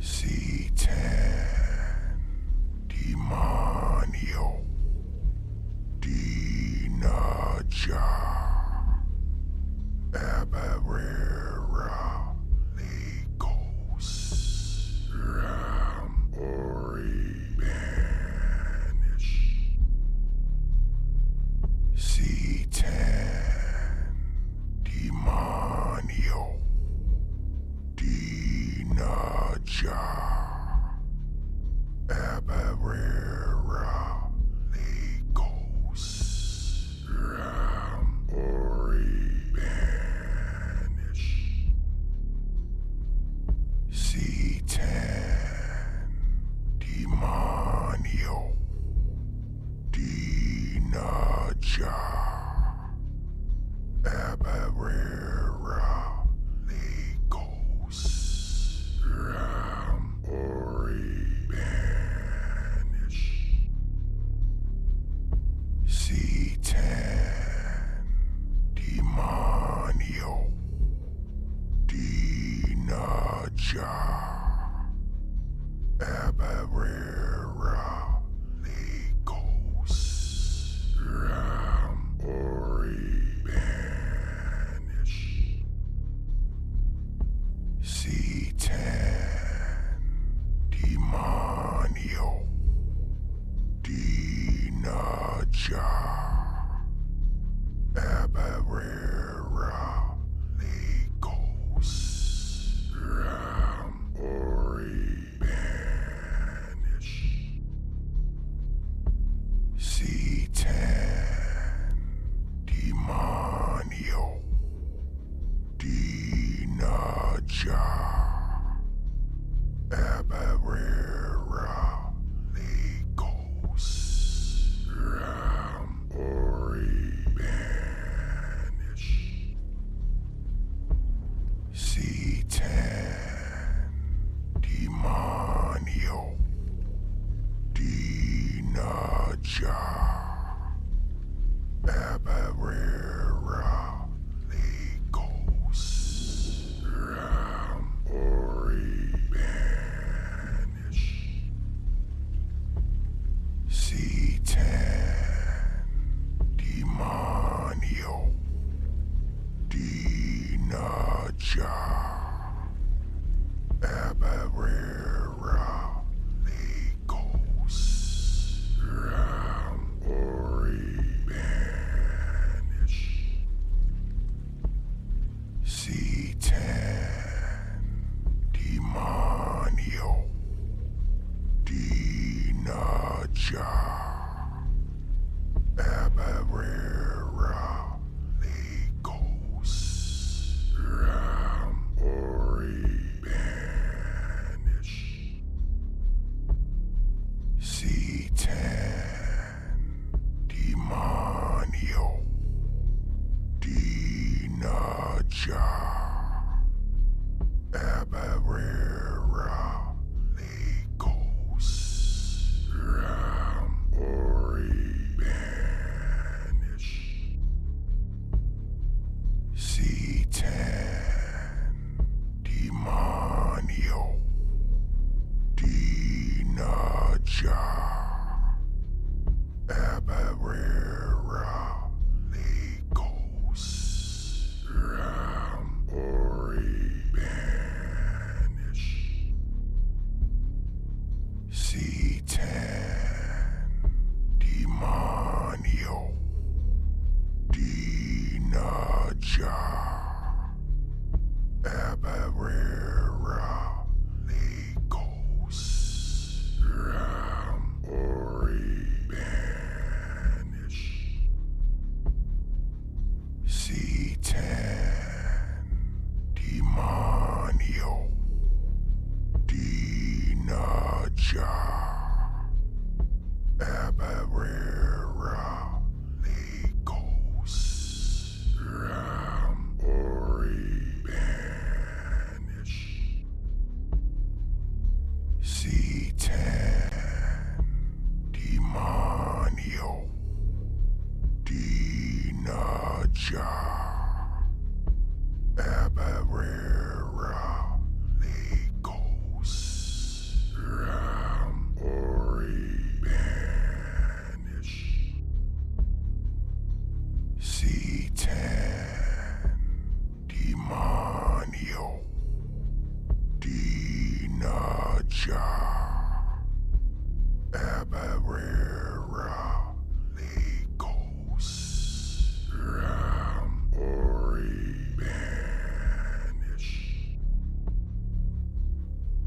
See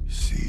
See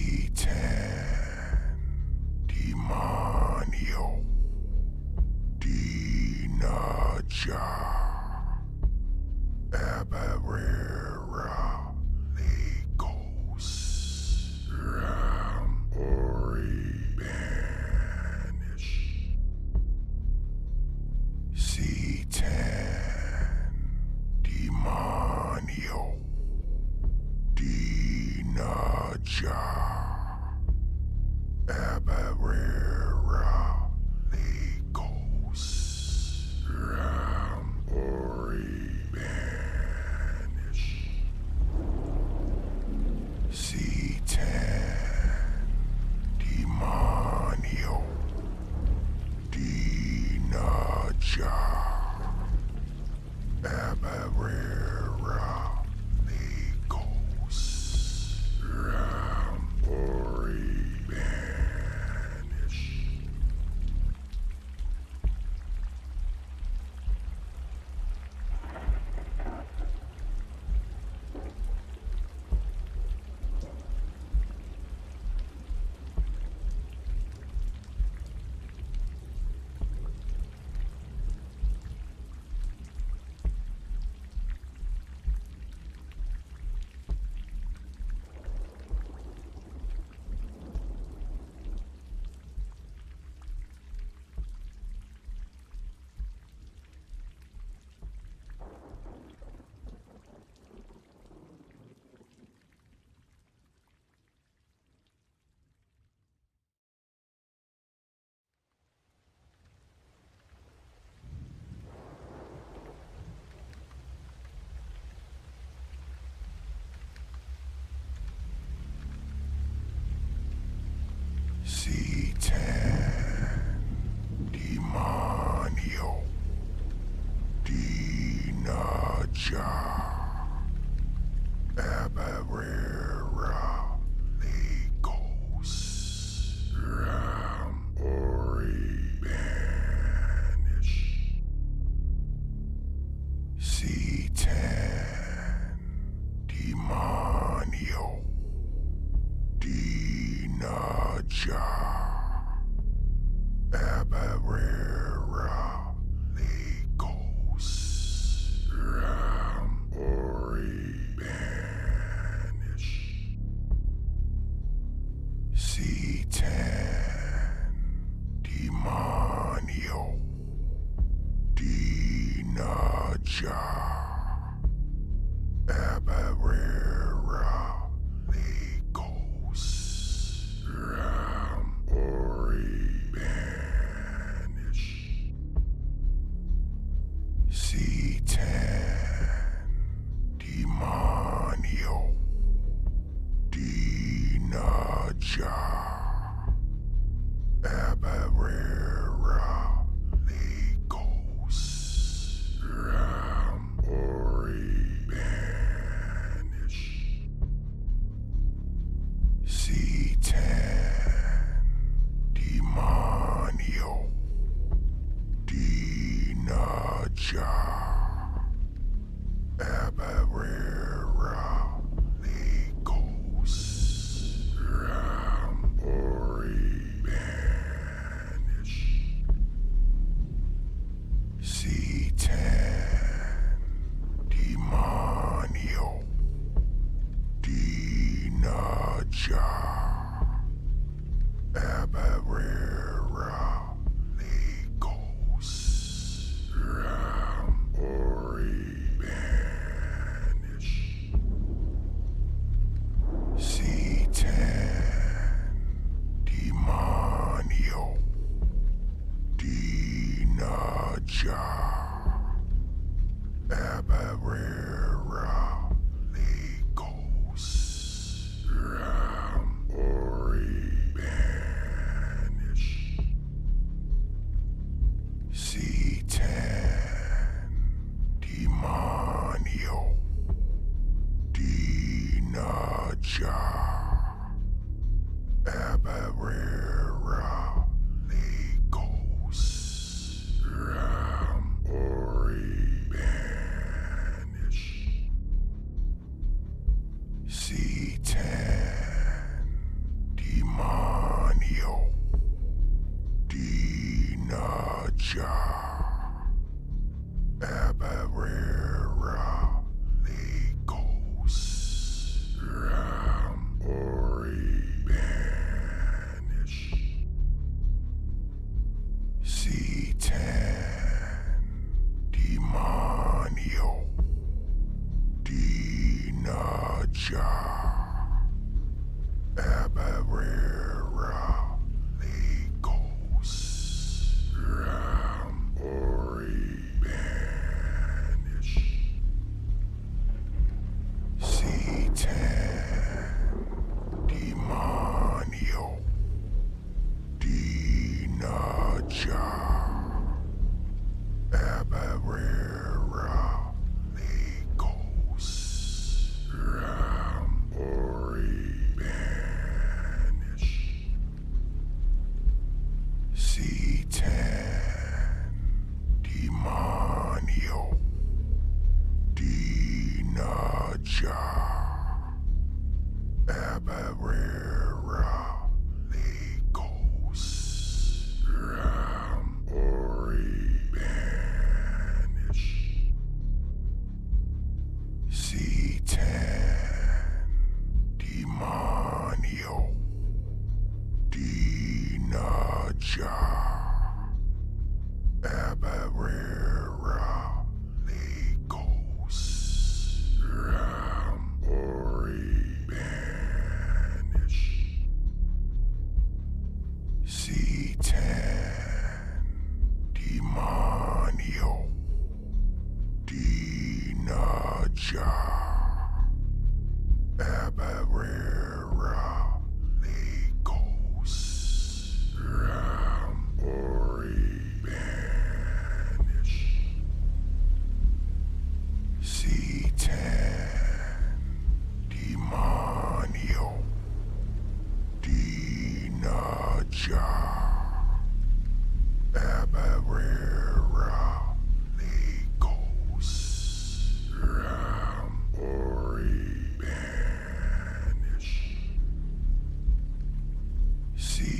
See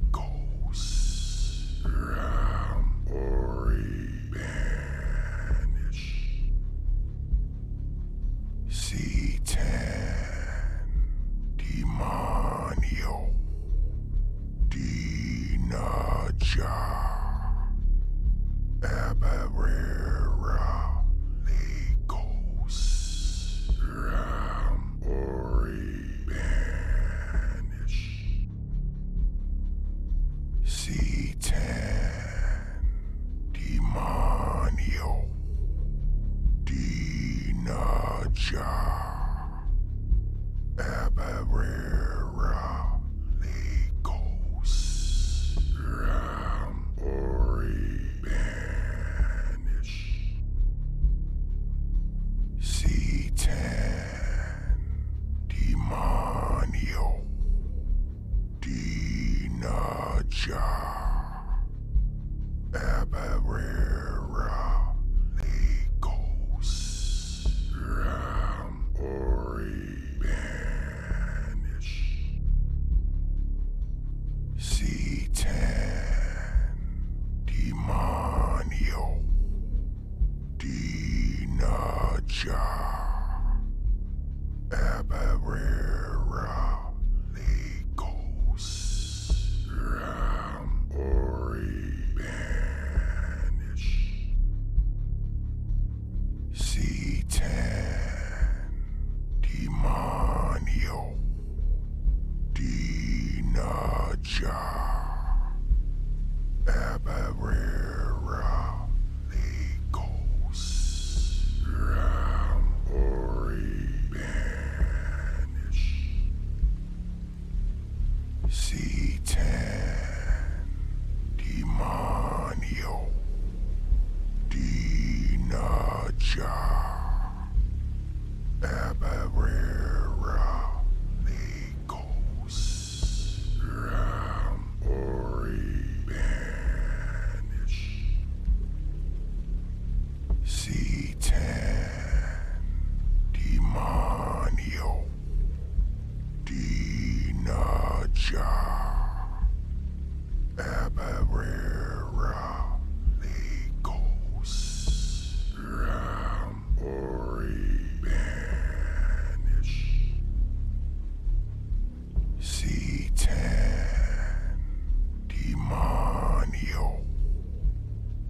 Abarerakos Ram Ori Banish C10 Demonio Dinaja Abarerakos Ram Ori Banish C10 Demonio Dinaja Abarerakos Ram Ori Banish C10 Demonio Dinaja Abarerakos Ram Ori Banish C10 Demonio Dinaja Abarerakos Ram Ori Banish C10 Demonio Dinaja Abarerakos Ram Ori Banish C10 Demonio Dinaja Abarerakos Ram Ori Banish C10 Demonio Dinaja Abarerakos Ram Ori Banish C10 Demonio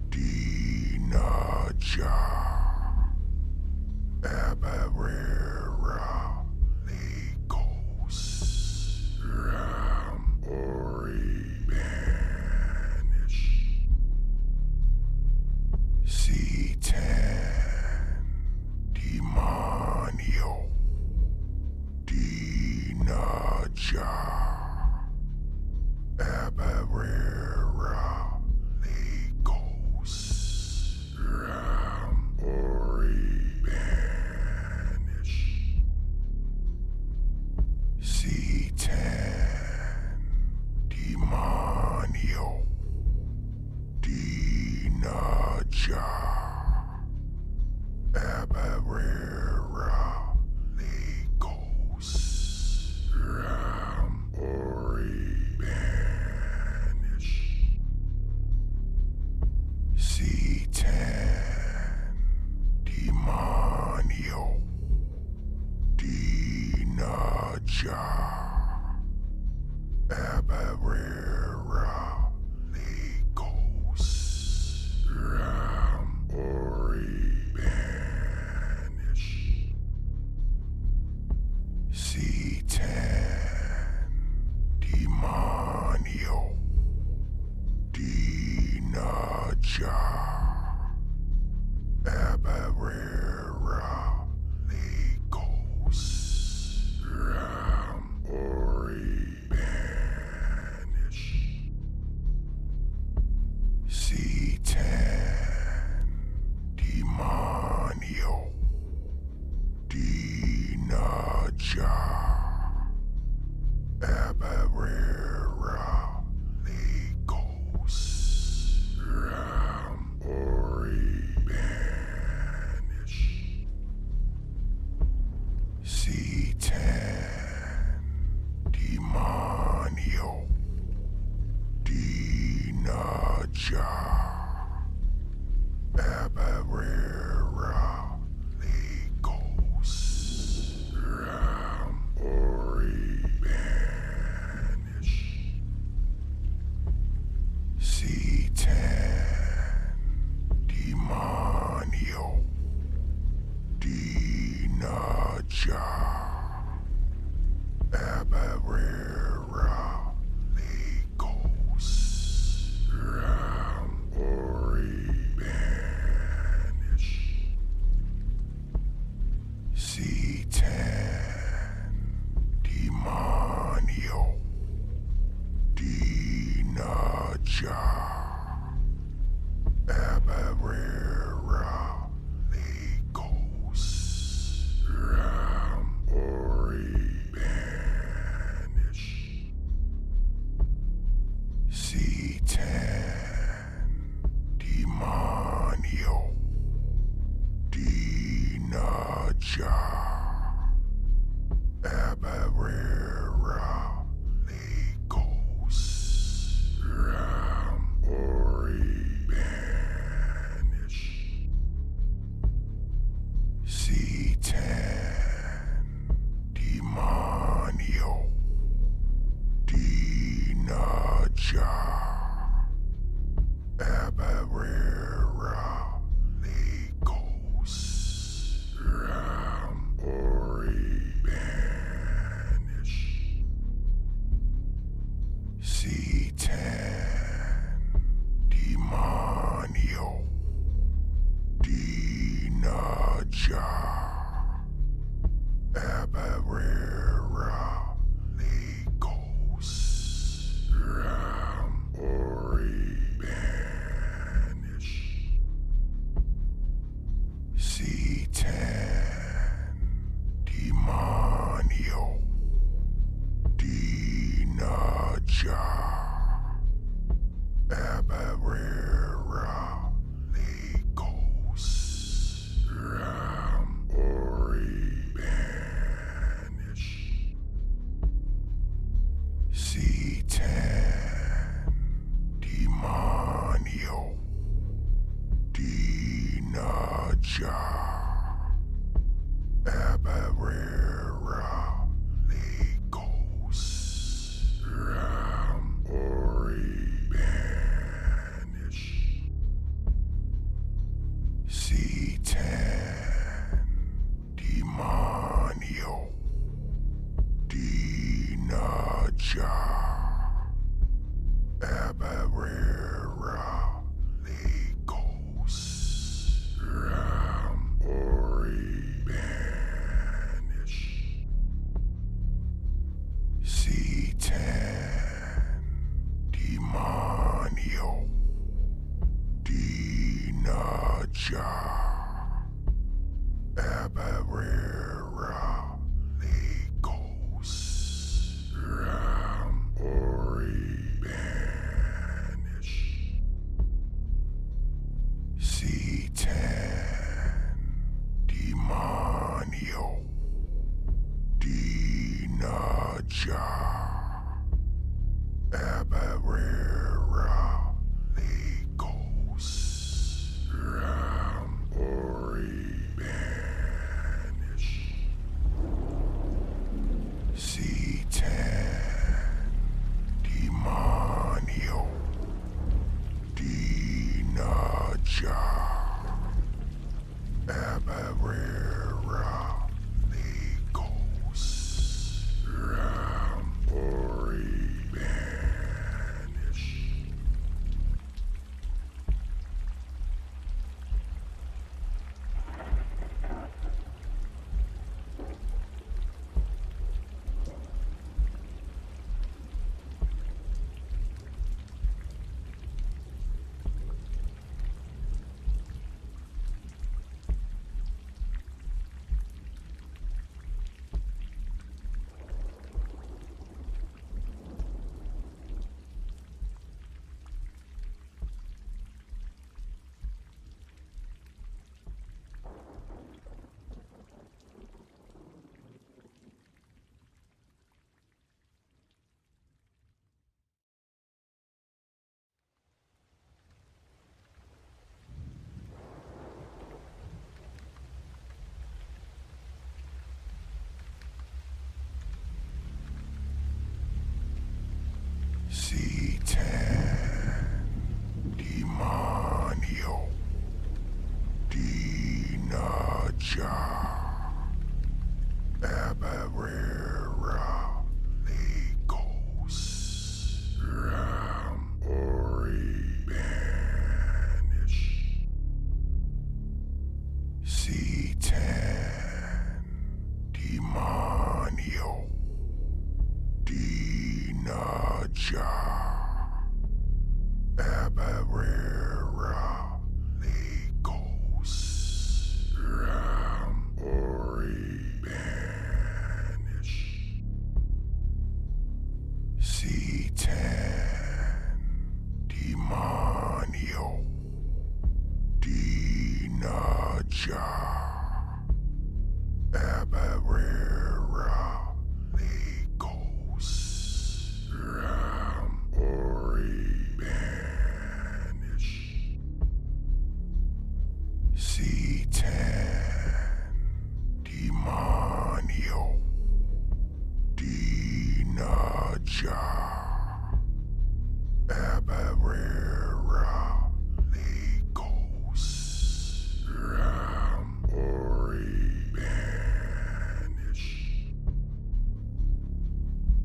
Dinaja Abarerakos Ram Ori Banish C10 Demonio Dinaja Abarerakos Ram Ori Banish C10 Demonio Dinaja Abarerakos Ram Ori Banish C10 Demonio Dinaja Abarerakos Ram Ori Banish C10 Demonio Dinaja Abarerakos Ram Ori Banish Demonio. Dinaja. Abarera. Legos. Ram. Ori. Banish. Satan. Demonio. Dinaja. Abarera. Legos. Ram. Ori. Banish. Satan. Demonio. Dinaja. Abarera. Legos. Ram. Ori. Banish. Satan. Demonio. Dinaja. Abarera. Legos. Ram. Ori. Banish. Satan. Demonio. Dinaja. Abarera. Legos. Ram. Ori. Banish. Satan. Demonio. Dinaja. Abarera. Legos. Ram. Ori. Banish. Satan. Demonio. Dinaja. Abarera. Legos. Ram. Ori. Banish. Satan. Demonio. Dinaja. Abarera. Legos. Ram. Ori. Banish. Satan. Demonio. Dinaja. Abarera. Legos. Ram. Ori. Banish. Satan. Demonio. Dinaja. Abarera. Legos. Ram. Ori. Banish. Satan. Demonio. Dinaja. Abarera. Legos. Ram. Abarera Legos Ram Ori Banish C10 Demonio Dinaja Abarera Legos Ram Ori Banish C10 Demonio Dinaja Abarera Legos Ram Ori Banish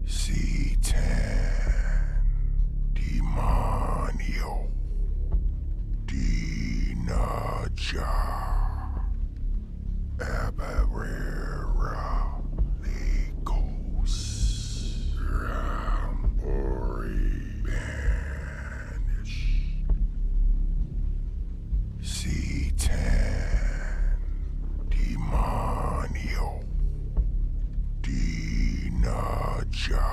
C10 Demonio Dinaja Abarera Legos Ram Ori Banish C10 Demonio Dinaja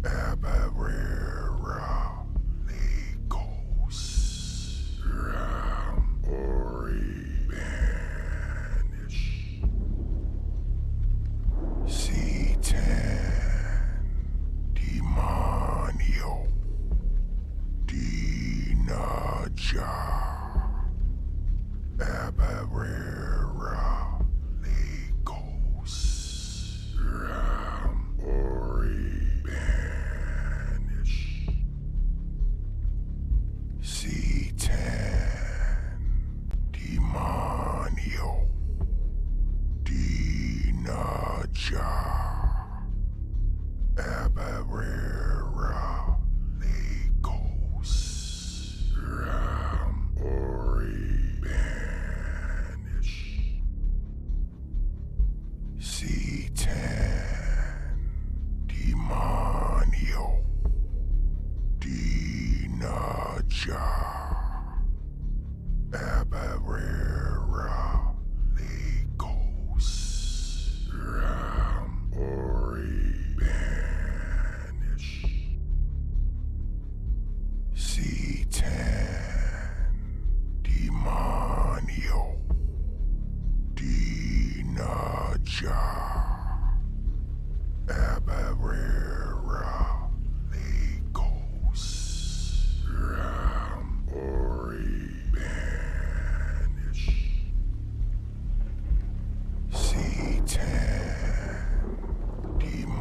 Abarera Legos Ram Ori Banish C10 Demonio Dinaja Abarera Legos Ram Ori Banish C10 Demonio Dinaja Abarera Legos Ram Ori Banish C10 Demonio Dinaja Abarera Legos Ram Ori Banish C10 Demonio Dinaja Abarera Legos Ram Ori Banish C10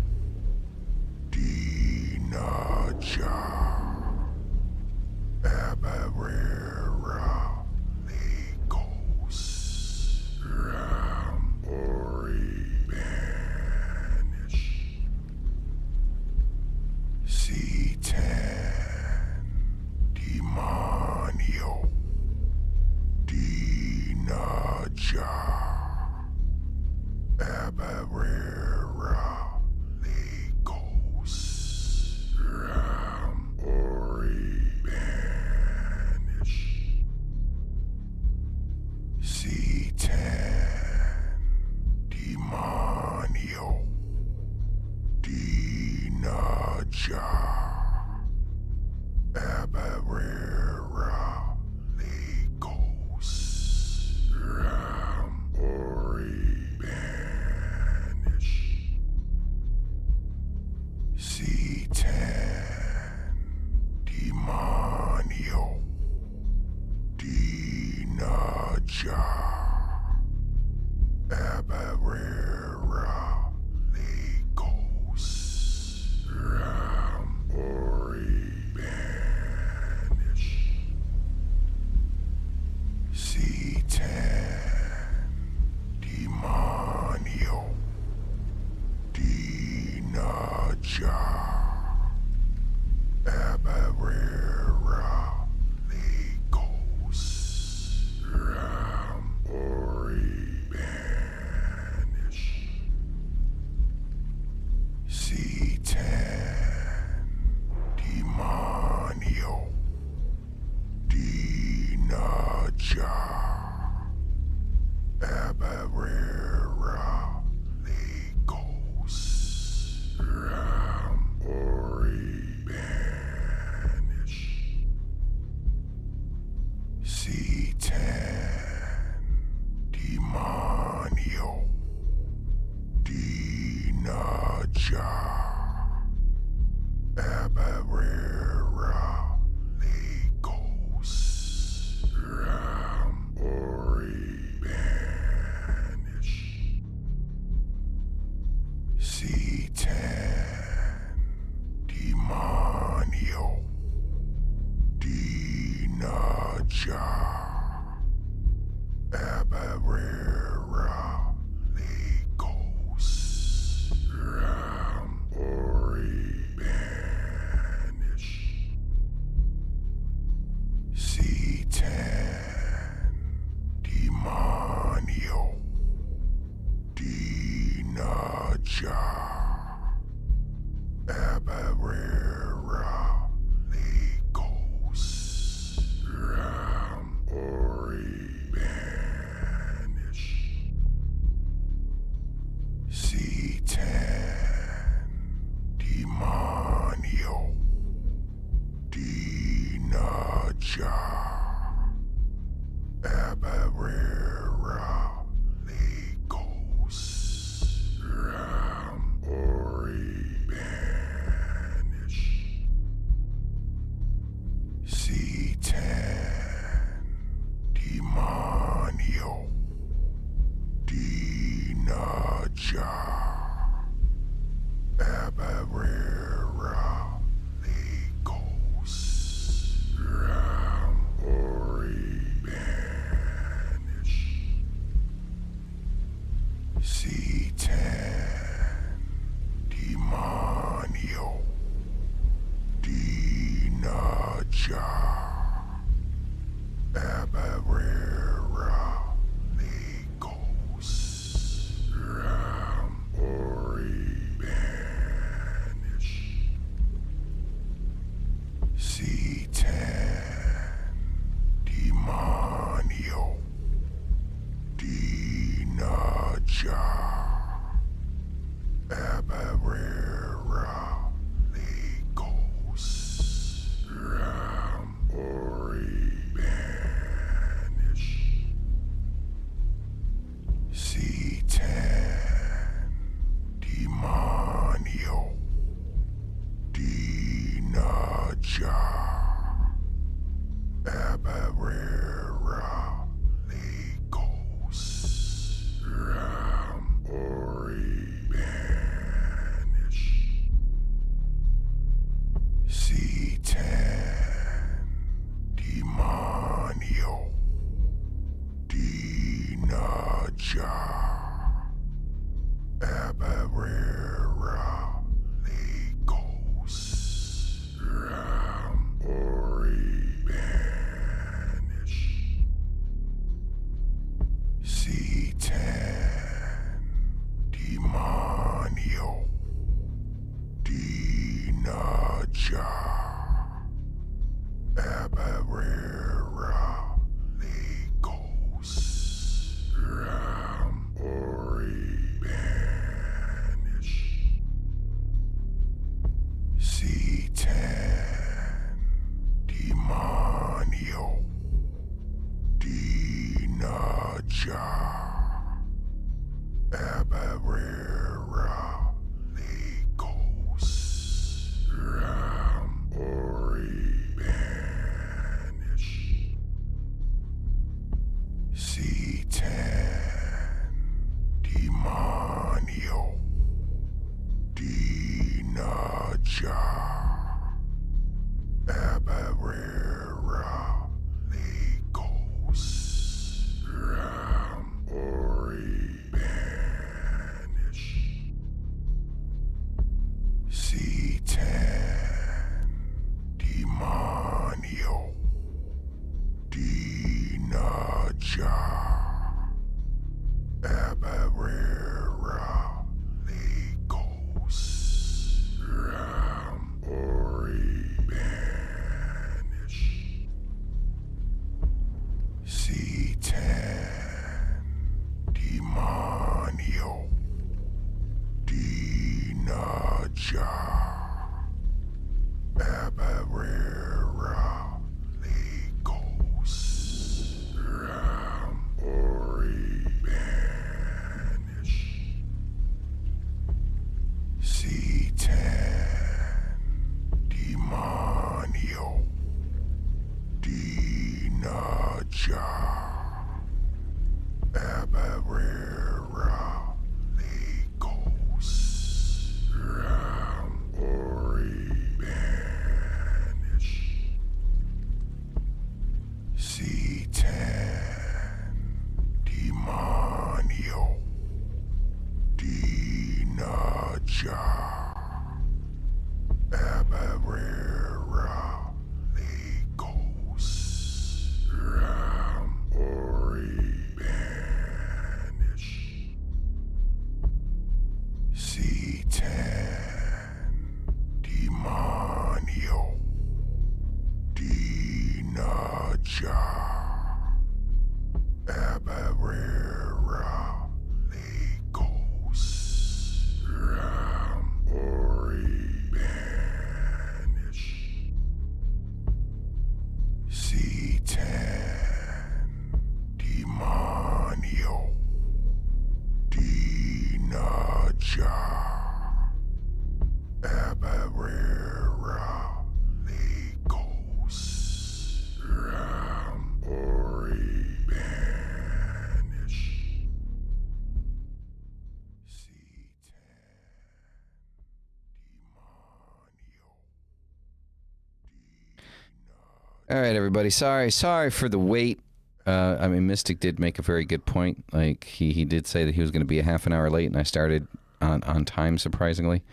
Demonio Dinaja Abarera Legos Ram Ori Banish C10 Demonio Dinaja Abarera Legos Ram Ori Banish C10 Demonio Dinaja Abarera Legos Ram Ori Banish C10 Demonio Dinaja Abarera Legos Ram Ori Banish C10 Demonio Dinaja Abarera Legos Ram Ori Banish C Abarera Legos Ram Ori Banish Satan Demonio Dinaja Abarera Legos Ram Ori Banish Satan Demonio Dinaja Abarera Legos Ram Ori Banish Satan Demonio Dinaja Abarera Legos Ram Ori Banish Satan Demonio Dinaja Abarera Legos Ram Ori Banish Satan Demonio Dinaja Abarera Legos Ram Ori Banish Satan Demonio Dinaja Abarera Legos Ram Ori Banish Satan Demonio Dinaja Abarera Legos Ram Ori Banish Satan Demonio Dinaja Abarera Legos Ram Ori Banish Satan Demonio Dinaja Abarera Legos Ram Ori Banish Satan Demonio Dinaja Abarera Legos Ram Ori Banish Satan Demonio Dinaja Abarera Legos Ram Ori Banish Satan Demonio Dinaja Abarera Legos Ram Ori Banish Satan Demonio Dinaja Abarera Legos Ram Ori Banish All right, everybody. Sorry for the wait. I mean, Mystic did make a very good point. Like he did say that he was going to be a half an hour late, and I started on time, surprisingly.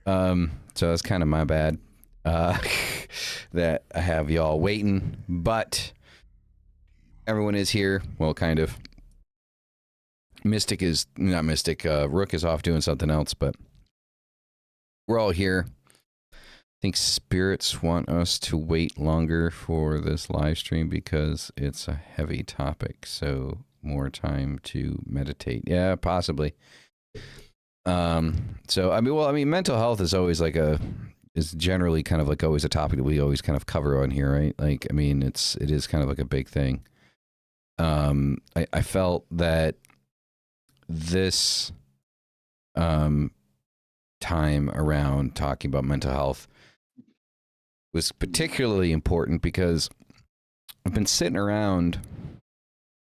So that's kind of my bad that I have y'all waiting. But everyone is here. Well, kind of. Mystic is not Mystic. Rook is off doing something else, but we're all here. I think spirits want us to wait longer for this live stream because it's a heavy topic, so more time to meditate. Yeah, possibly. So I mean, mental health is always is generally kind of like always a topic that we always kind of cover on here, right? Like, I mean, it is kind of like a big thing. I felt that this time around talking about mental health was particularly important because I've been sitting around,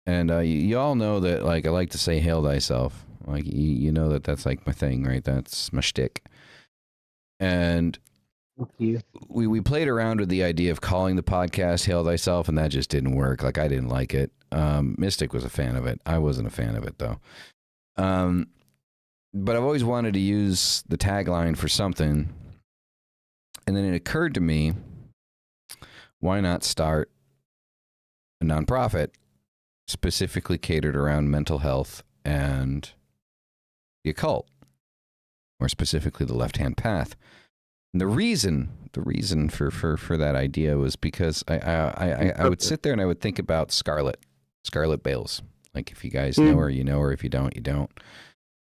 and you all know that, like, I like to say "hail thyself." Like, you know that's like my thing, right? That's my shtick. And we played around with the idea of calling the podcast "Hail Thyself," and that just didn't work. Like, I didn't like it. Mystic was a fan of it. I wasn't a fan of it, though. But I've always wanted to use the tagline for something. And then it occurred to me, why not start a nonprofit specifically catered around mental health and the occult, or specifically the left-hand path. And the reason for that idea was because I would sit there and I would think about Scarlet Bales. Like, if you guys know her, you know her. If you don't, you don't.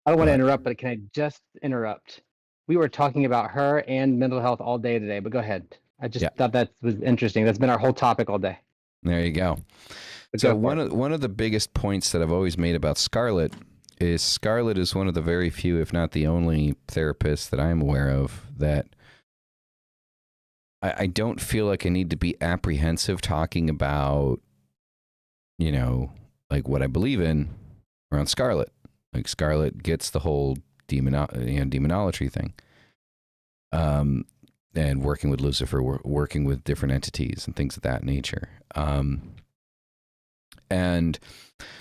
I don't want to interrupt, but can I just interrupt? We were talking about her and mental health all day today, but go ahead. I just thought that was interesting. That's been our whole topic all day. There you go. So one of the biggest points that I've always made about Scarlet is one of the very few, if not the only, therapists that I'm aware of that I don't feel like I need to be apprehensive talking about, you know, like what I believe in around Scarlet. Like, Scarlet gets the whole demonolatry thing. And working with Lucifer, working with different entities and things of that nature. And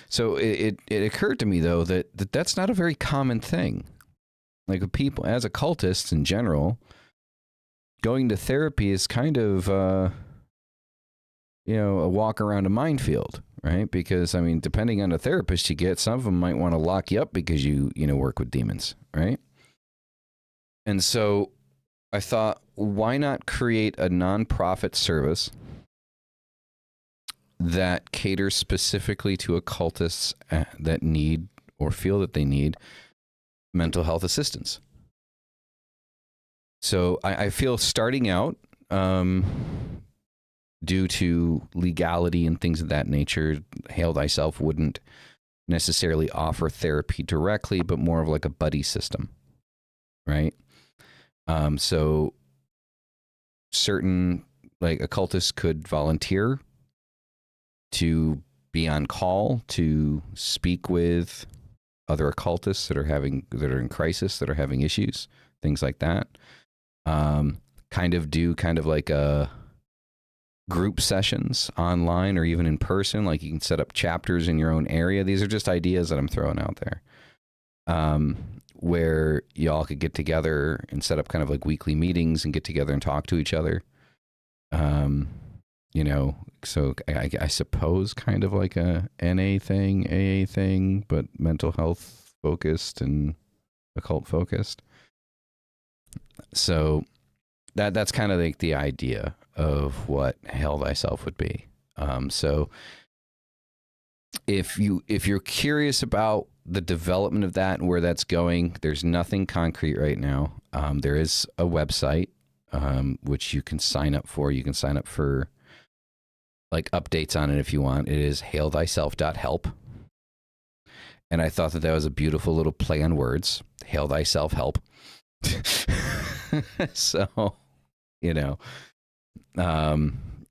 so it occurred to me, though, that that's not a very common thing. Like, with people, as occultists in general, going to therapy is kind of, a walk around a minefield, right? Because, I mean, depending on the therapist you get, some of them might want to lock you up because you work with demons, right? And so I thought, why not create a nonprofit service that caters specifically to occultists that need or feel that they need mental health assistance? So I feel starting out, due to legality and things of that nature, Hail Thyself wouldn't necessarily offer therapy directly, but more of like a buddy system, right? So certain, like, occultists could volunteer to be on call to speak with other occultists that are in crisis, that are having issues, things like that. Kind of like a group sessions online or even in person. Like, you can set up chapters in your own area. These are just ideas that I'm throwing out there. Where y'all could get together and set up kind of like weekly meetings and get together and talk to each other. So I suppose kind of like a NA thing, AA thing, but mental health focused and occult focused. So that's kind of like the idea of what Hail Thyself would be. So if you're curious about the development of that and where that's going, there's nothing concrete right now. There is a website which you can sign up for. You can sign up for like updates on it if you want. It is hailthyself.help. And I thought that was a beautiful little play on words. Hail Thyself Help. So,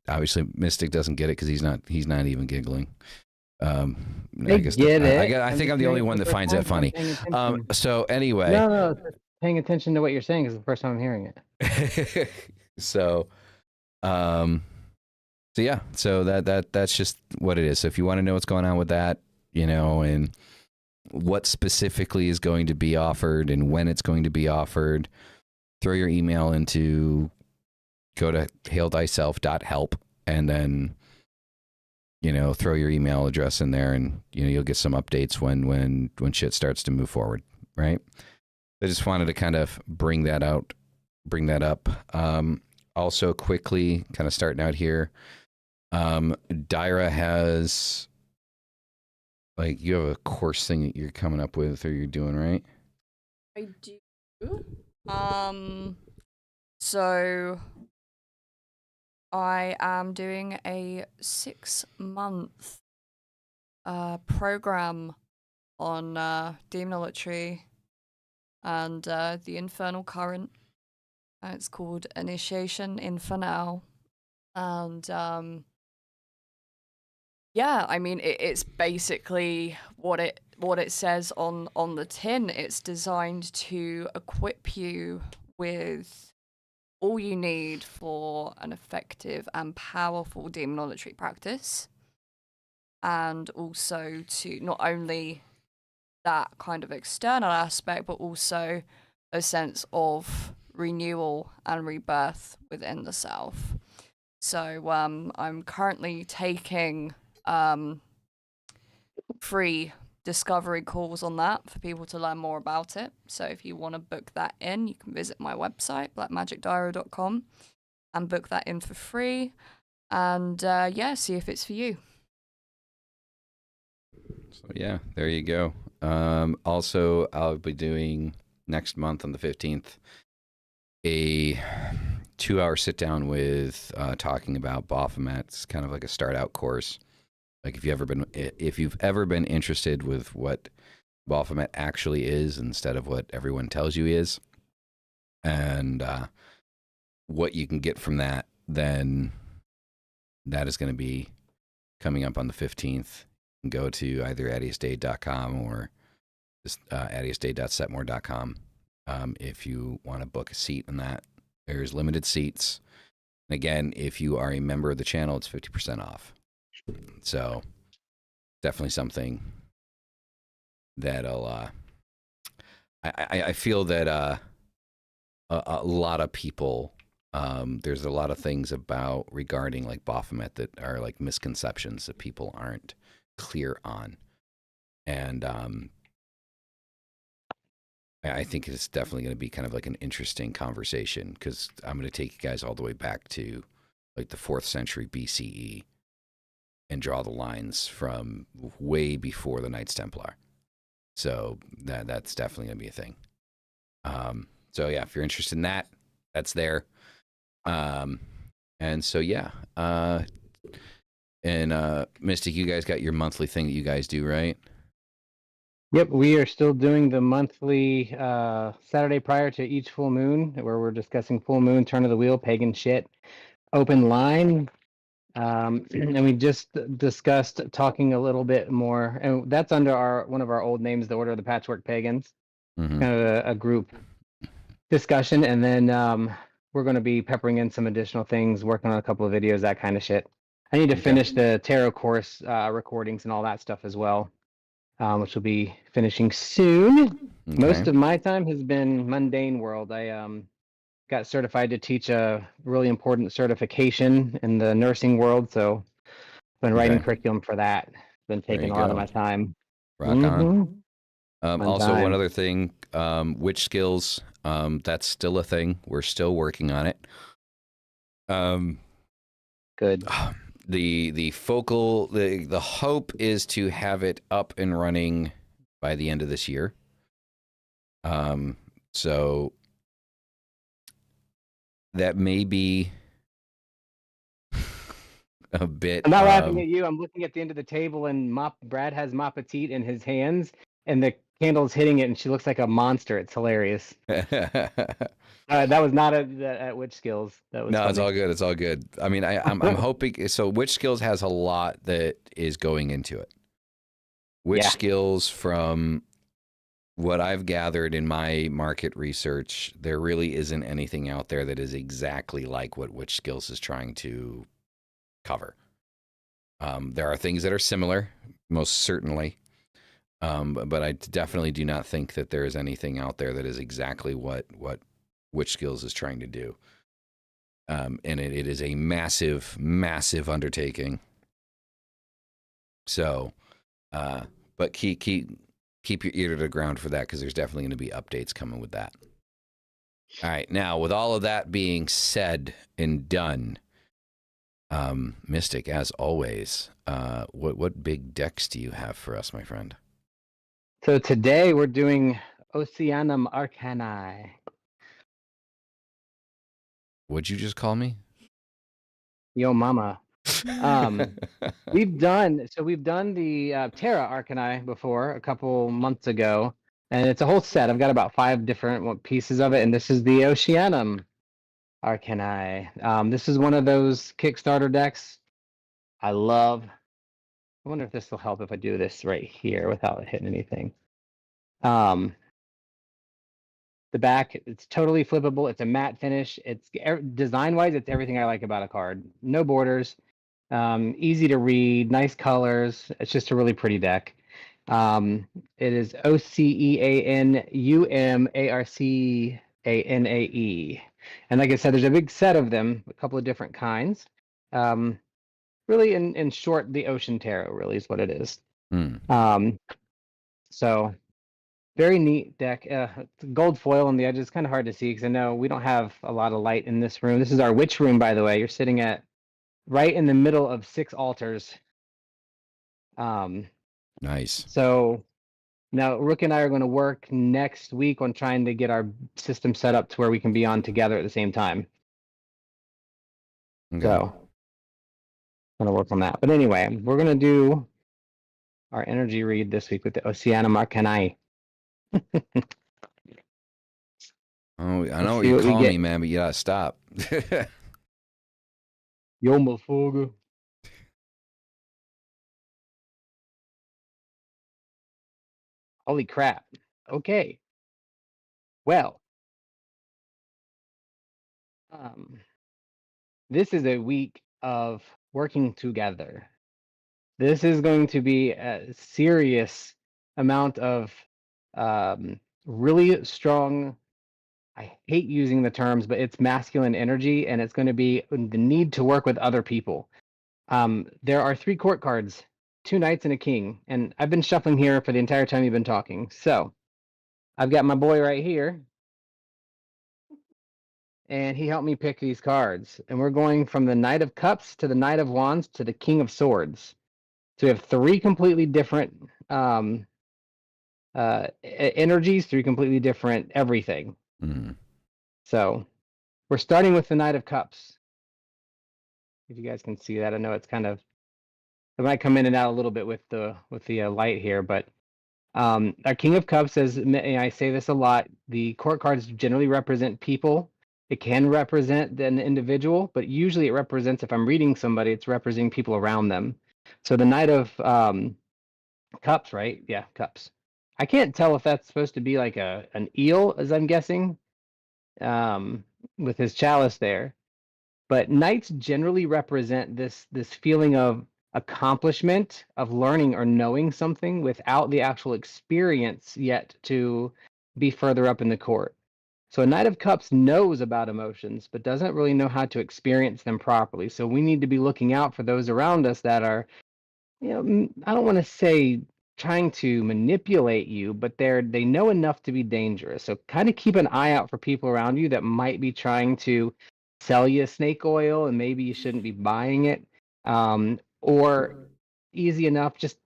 obviously Mystic doesn't get it because he's not even giggling. I think I'm the only one that finds that funny. So anyway, no, paying attention to what you're saying is the first time I'm hearing it. So, So yeah, so that's just what it is. So if you want to know what's going on with that, you know, and what specifically is going to be offered and when it's going to be offered, throw your email into, go to hailthyself.help, and then, you know, throw your email address in there, and, you know, you'll get some updates when shit starts to move forward, right? I just wanted to kind of bring that up. Also quickly, kind of starting out here, Dyra has, like, you have a course thing that you're coming up with or you're doing, right? I do. So I am doing a 6-month program on Demonolatry and the Infernal Current. It's called Initiation Infernal. And yeah, I mean, it's basically what it says on the tin. It's designed to equip you with all you need for an effective and powerful demonolatry practice, and also to not only that kind of external aspect, but also a sense of renewal and rebirth within the self. So I'm currently taking free discovery calls on that for people to learn more about it. So if you want to book that in, you can visit my website, blackmagicdiary.com, and book that in for free. And yeah, see if it's for you. So yeah, there you go. Also, I'll be doing next month on the 15th a 2-hour sit down with talking about Baphomet. It's kind of like a start out course. Like if you've ever been interested with what Baphomet actually is instead of what everyone tells you is, and what you can get from that, then that is going to be coming up on the 15th. You can go to either addiesdade.com or just addiesdade.setmore.com if you want to book a seat on that. There's limited seats. And again, if you are a member of the channel, it's 50% off. So definitely something that'll I feel that a lot of people, there's a lot of things about regarding like Baphomet that are like misconceptions that people aren't clear on. And I think it's definitely going to be kind of like an interesting conversation, because I'm going to take you guys all the way back to like the 4th century BCE and draw the lines from way before the Knights Templar. So that's definitely going to be a thing. So yeah, if you're interested in that, that's there. And so yeah, and Mystic, you guys got your monthly thing that you guys do, right? Yep, we are still doing the monthly Saturday prior to each full moon, where we're discussing full moon, turn of the wheel, pagan shit, open line. And we just discussed talking a little bit more, and that's under one of our old names, the Order of the Patchwork Pagans, kind of a group discussion. And then we're going to be peppering in some additional things, working on a couple of videos, that kind of shit. I need to finish the tarot course recordings and all that stuff as well, which will be finishing soon. Okay. Most of my time has been mundane world. I got certified to teach a really important certification in the nursing world, so I've been writing curriculum for that. It's been taking a lot of my time. Rock on. Also, one other thing, witch skills, that's still a thing. We're still working on it. Good. The hope is to have it up and running by the end of this year. So that may be a bit. I'm not laughing at you. I'm looking at the end of the table, and Brad has Ma Petite in his hands, and the candle's hitting it, and she looks like a monster. It's hilarious. That was not at Witch Skills. That was no, funny. It's all good. It's all good. I mean, I'm hoping. So Witch Skills has a lot that is going into it. Witch Skills, from what I've gathered in my market research, there really isn't anything out there that is exactly like what Witch Skills is trying to cover. There are things that are similar, most certainly, but I definitely do not think that there is anything out there that is exactly what Witch Skills is trying to do. And it is a massive, massive undertaking. So, but keep your ear to the ground for that, because there's definitely going to be updates coming with that. All right, now with all of that being said and done, Mystic, as always, what big decks do you have for us, my friend? So today we're doing Oceanum Arcani. What'd you just call me? Yo mama. We've done the Terra Arcani before, a couple months ago, and it's a whole set. I've got about 5 different pieces of it, and this is the Oceanum Arcani. This is one of those Kickstarter decks I love. I wonder if this will help if I do this right here without hitting anything. The back, it's totally flippable. It's a matte finish. It's design-wise, it's everything I like about a card. No borders, easy to read, nice colors. It's just a really pretty deck. It is OceanumArcanae. And like I said, there's a big set of them, a couple of different kinds. Really, in short, the Ocean Tarot really is what it is. So very neat deck. It's gold foil on the edges. It's kind of hard to see because I know we don't have a lot of light in this room. This is our witch room, by the way. You're sitting at right in the middle of 6 altars. Nice. So now Rook and I are going to work next week on trying to get our system set up to where we can be on together at the same time. Okay. So I'm going to work on that. But anyway, we're going to do our energy read this week with the Oceanum Arcani. Oh, I know what you're calling me, man, but you gotta stop. Yo, motherfucker. Holy crap. Okay. Well, this is a week of working together. This is going to be a serious amount of really strong, I hate using the terms, but it's masculine energy, and it's going to be the need to work with other people. There are 3 court cards, 2 knights and a king, and I've been shuffling here for the entire time you've been talking. So I've got my boy right here, and he helped me pick these cards. And we're going from the Knight of Cups to the Knight of Wands to the King of Swords. So we have 3 completely different energies, 3 completely different everything. So we're starting with the Knight of Cups. If you guys can see that, I know it's kind of, it might come in and out a little bit with the light here, but our King of Cups, as I say this a lot, the court cards generally represent people. It can represent an individual, but usually it represents, if I'm reading somebody, it's representing people around them. So the Knight of Cups, right? Yeah, Cups. I can't tell if that's supposed to be like an eel, as I'm guessing, with his chalice there. But knights generally represent this feeling of accomplishment, of learning or knowing something without the actual experience yet to be further up in the court. So a Knight of Cups knows about emotions, but doesn't really know how to experience them properly. So we need to be looking out for those around us that are, I don't want to say trying to manipulate you, but they know enough to be dangerous. So kind of keep an eye out for people around you that might be trying to sell you snake oil, and maybe you shouldn't be buying it. Or easy enough, just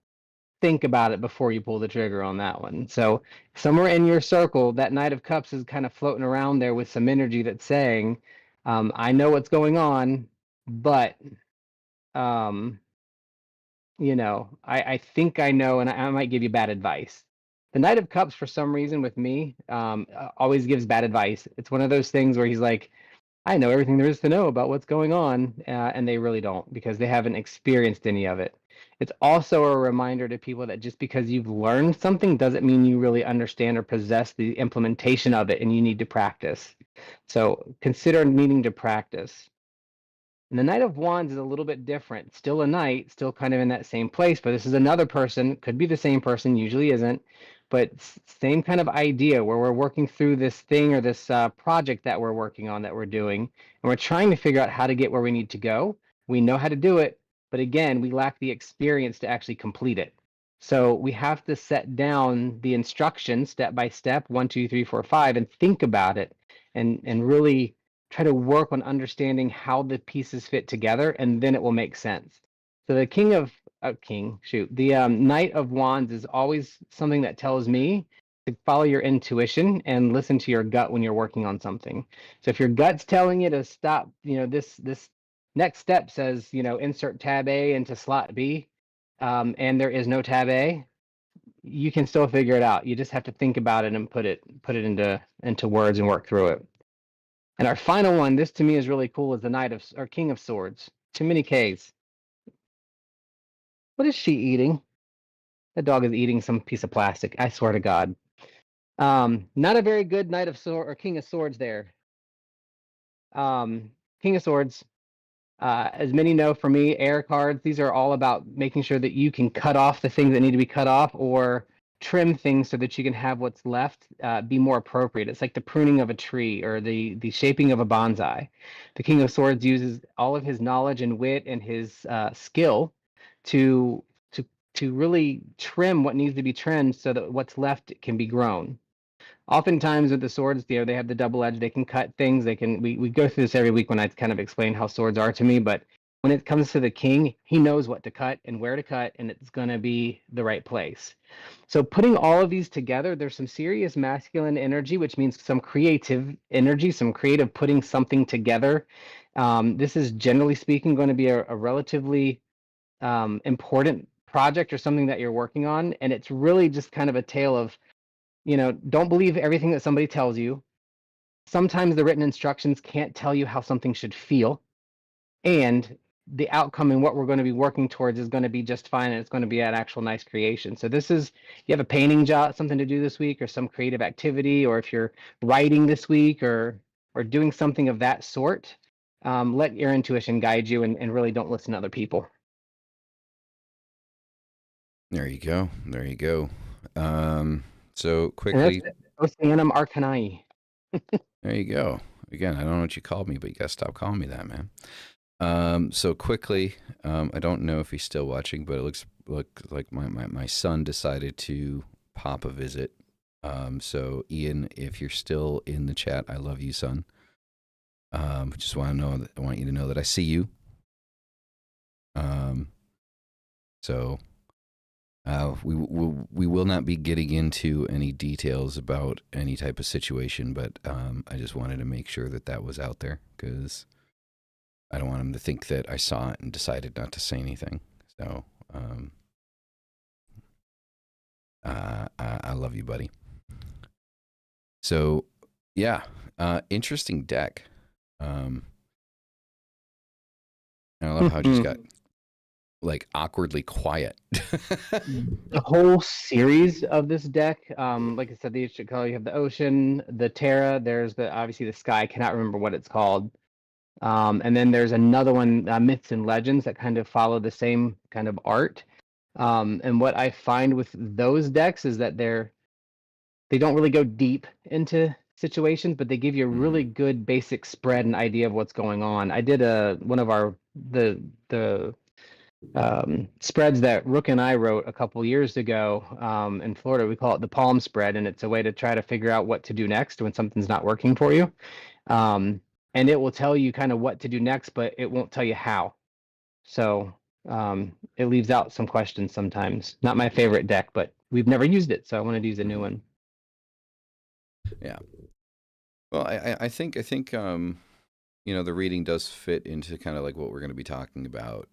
think about it before you pull the trigger on that one. So somewhere in your circle, that Knight of Cups is kind of floating around there with some energy that's saying, I know what's going on, but I think I know, and I might give you bad advice. The Knight of Cups, for some reason, with me, always gives bad advice. It's one of those things where he's like, I know everything there is to know about what's going on, and they really don't, because they haven't experienced any of it. It's also a reminder to people that just because you've learned something doesn't mean you really understand or possess the implementation of it, and you need to practice. So consider needing to practice. And the Knight of Wands is a little bit different. Still a knight, still kind of in that same place, but this is another person, could be the same person, usually isn't, but same kind of idea where we're working through this thing or this project that we're working on that we're doing, and we're trying to figure out how to get where we need to go. We know how to do it, but again, we lack the experience to actually complete it. So we have to set down the instructions step by step, 1, 2, 3, 4, 5, and think about it and really try to work on understanding how the pieces fit together, and then it will make sense. So the the Knight of Wands is always something that tells me to follow your intuition and listen to your gut when you're working on something. So if your gut's telling you to stop, this next step says, insert tab A into slot B, and there is no tab A, you can still figure it out. You just have to think about it and put it into words and work through it. And our final one, this to me is really cool, is the King of Swords. Too many Ks. What is she eating? That dog is eating some piece of plastic. I swear to God. Not a very good Knight of Sword or King of Swords there. King of Swords. As many know for me, air cards, these are all about making sure that you can cut off the things that need to be cut off or trim things so that you can have what's left be more appropriate. It's like the pruning of a tree or the shaping of a bonsai. The King of Swords uses all of his knowledge and wit and his skill to really trim what needs to be trimmed so that what's left can be grown. Oftentimes with the swords, they have the double edge. They can cut things. We go through this every week when I kind of explain how swords are to me. But when it comes to the king, he knows what to cut and where to cut, and it's going to be the right place. So putting all of these together, there's some serious masculine energy, which means some creative energy, some creative putting something together. This is generally speaking going to be a relatively important project or something that you're working on. And it's really just kind of a tale of, don't believe everything that somebody tells you. Sometimes the written instructions can't tell you how something should feel. And the outcome and what we're going to be working towards is going to be just fine, and it's going to be an actual nice creation. So this is, you have a painting job, something to do this week, or some creative activity, or if you're writing this week or doing something of that sort, let your intuition guide you and really don't listen to other people. There you go. There you go. So quickly, Oceanum Arcanae. there you go. Again, I don't know what you called me, but you got to stop calling me that, man. So quickly, I don't know if he's still watching, but it looks like my son decided to pop a visit. So Ian, if you're still in the chat, I love you, son. Just want you to know that I see you. So we will not be getting into any details about any type of situation, but I just wanted to make sure that was out there because I don't want him to think that I saw it and decided not to say anything. So I love you, buddy. So yeah, interesting deck. And I love how it just got like awkwardly quiet. The whole series of this deck, like I said, the each color, you have the ocean, the Terra, there's obviously the sky, I cannot remember what it's called. And then there's another one, Myths and Legends, that kind of follow the same kind of art. And what I find with those decks is that they don't really go deep into situations, but they give you a really good basic spread and idea of what's going on. I did one of the spreads that Rook and I wrote a couple years ago in Florida. We call it the Palm Spread, and it's a way to try to figure out what to do next when something's not working for you. And it will tell you kind of what to do next, but it won't tell you how. So it leaves out some questions sometimes. Not my favorite deck, but we've never used it, so I wanted to use a new one. Yeah. Well, I think the reading does fit into kind of like what we're going to be talking about,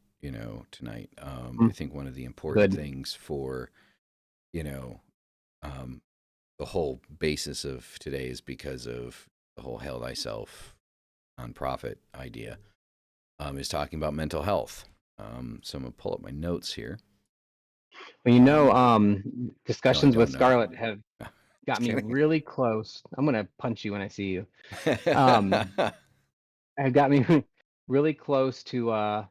tonight. I think one of the important things for, the whole basis of today is because of the whole Hail Thyself nonprofit idea, is talking about mental health. So I'm going to pull up my notes here. Well, discussions with Scarlett have got me really close. I'm going to punch you when I see you. Have got me really close to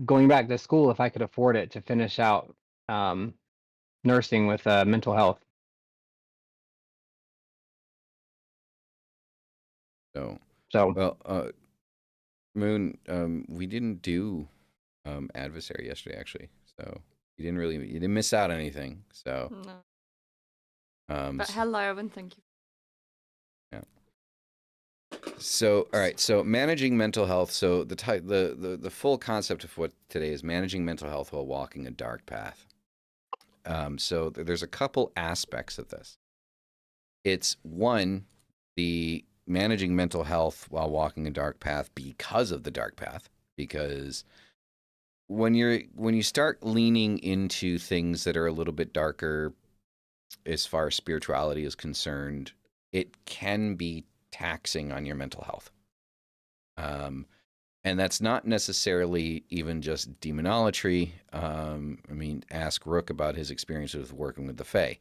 going back to school if I could afford it to finish out nursing with mental health. So, So well, Moon, we didn't do adversary yesterday, actually. So you didn't miss out on anything. So, No. s- But hello, and thank you. So, all right. So, managing mental health. So, the full concept of what today is managing mental health while walking a dark path. So, there's a couple aspects of this. It's one, the managing mental health while walking a dark path because of the dark path. Because when you start leaning into things that are a little bit darker, as far as spirituality is concerned, it can be taxing on your mental health. And that's not necessarily even just demonolatry. I mean, ask Rook about his experience with working with the Fae.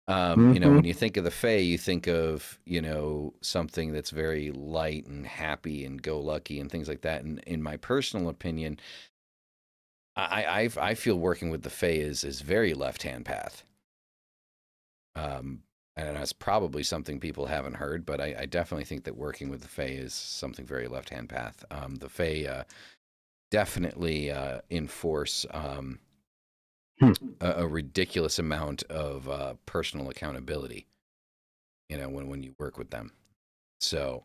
When you think of the Fae, you think of, something that's very light and happy and go lucky and things like that. And in my personal opinion, I feel working with the Fae is very left-hand path. And that's probably something people haven't heard, but I definitely think that working with the Fae is something very left-hand path. The Fae definitely enforce a ridiculous amount of personal accountability, when you work with them. So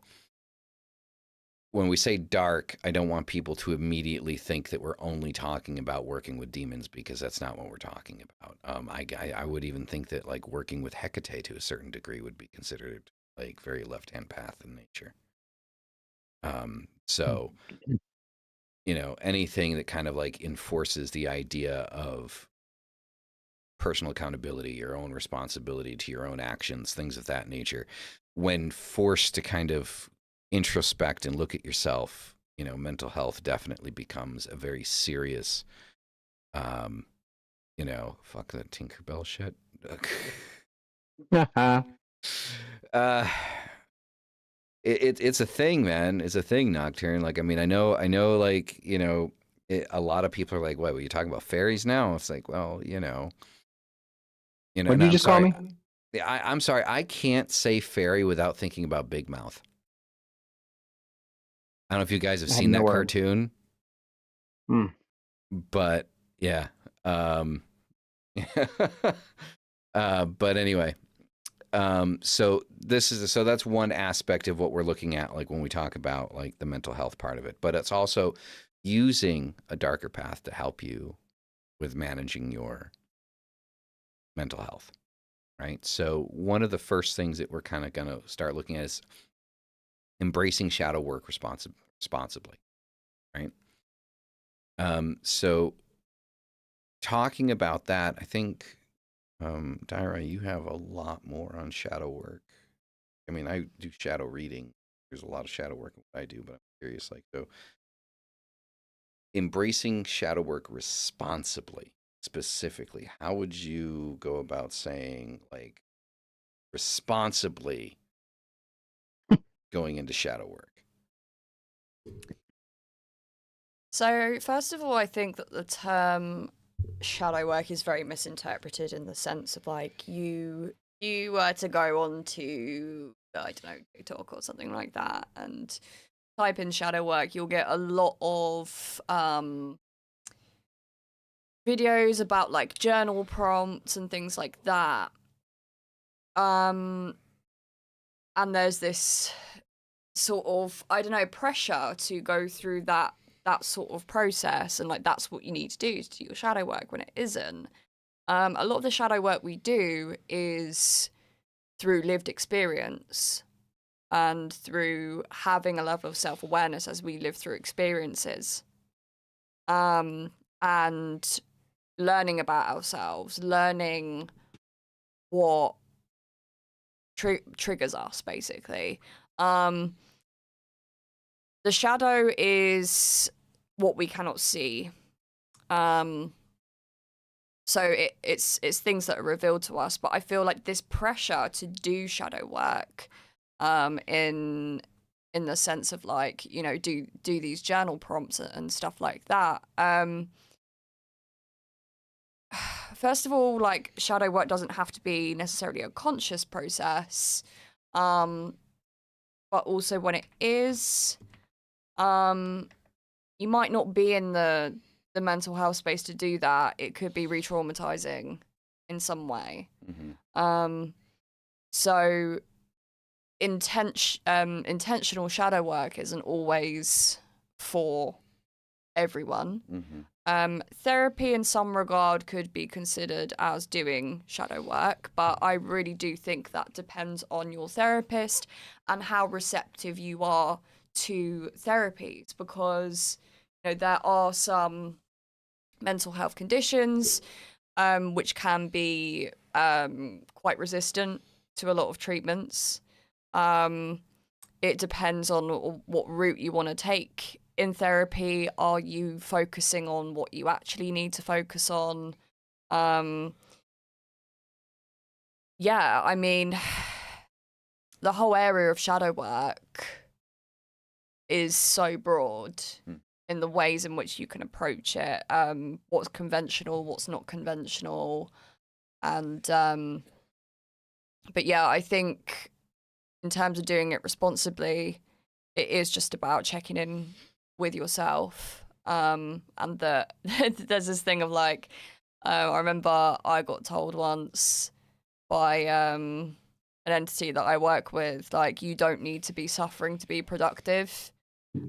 when we say dark, I don't want people to immediately think that we're only talking about working with demons, because that's not what we're talking about. I would even think that like working with Hecate to a certain degree would be considered like very left-hand path in nature. So, anything that kind of like enforces the idea of personal accountability, your own responsibility to your own actions, things of that nature, when forced to kind of introspect and look at yourself, mental health definitely becomes a very serious, fuck that Tinkerbell shit. It's a thing, man. It's a thing, Nocturne. Like, I mean, I know, like, a lot of people are like, what, were you talking about fairies now? It's like, well, what and did you I'm just call sorry. me? I'm sorry. I can't say fairy without thinking about Big Mouth. I don't know if you guys have I have seen no that word. cartoon, Hmm. but yeah. But anyway, so that's one aspect of what we're looking at, like when we talk about like the mental health part of it. But it's also using a darker path to help you with managing your mental health, right? So one of the first things that we're kind of going to start looking at is embracing shadow work responsibly, right? So talking about that, I think, Dyra, you have a lot more on shadow work. I mean, I do shadow reading. There's a lot of shadow work in what I do, but I'm curious, like, so embracing shadow work responsibly, specifically, how would you go about saying, like, responsibly going into shadow work? So, first of all, I think that the term shadow work is very misinterpreted in the sense of like you were to go on to, I don't know, TikTok or something like that and type in shadow work, you'll get a lot of videos about like journal prompts and things like that. And there's this sort of, I don't know, pressure to go through that sort of process, and like that's what you need to do your shadow work, when it isn't. A lot of the shadow work we do is through lived experience and through having a level of self-awareness as we live through experiences, and learning about ourselves, learning what triggers us, basically. The shadow is what we cannot see. So it's things that are revealed to us, but I feel like this pressure to do shadow work in in the sense of like, you know, do these journal prompts and stuff like that. First of all, like, shadow work doesn't have to be necessarily a conscious process, but also when it is, you might not be in the mental health space to do that. It could be re-traumatizing in some way. So intentional shadow work isn't always for everyone. Therapy in some regard could be considered as doing shadow work, but I really do think that depends on your therapist and how receptive you are to therapies, because, you know, there are some mental health conditions which can be quite resistant to a lot of treatments. It depends on what route you want to take in therapy. Are you focusing on what you actually need to focus on? Yeah, I mean, the whole area of shadow work is so broad in the ways in which you can approach it. What's conventional, what's not conventional. And but yeah, I think in terms of doing it responsibly, it is just about checking in with yourself. And that there's this thing of like, I remember I got told once by an entity that I work with, like, you don't need to be suffering to be productive.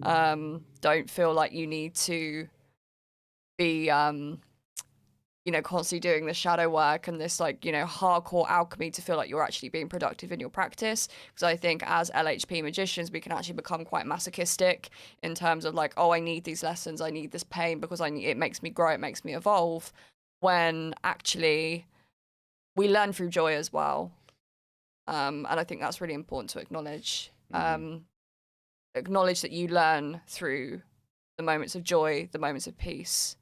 Don't feel like you need to be you know, constantly doing the shadow work and this, like, you know, hardcore alchemy to feel like you're actually being productive in your practice. Because I think as LHP magicians, we can actually become quite masochistic in terms of like, oh, I need these lessons, I need this pain because it makes me grow, it makes me evolve. When actually we learn through joy as well. And I think that's really important to acknowledge. Acknowledge that you learn through the moments of joy, the moments of peace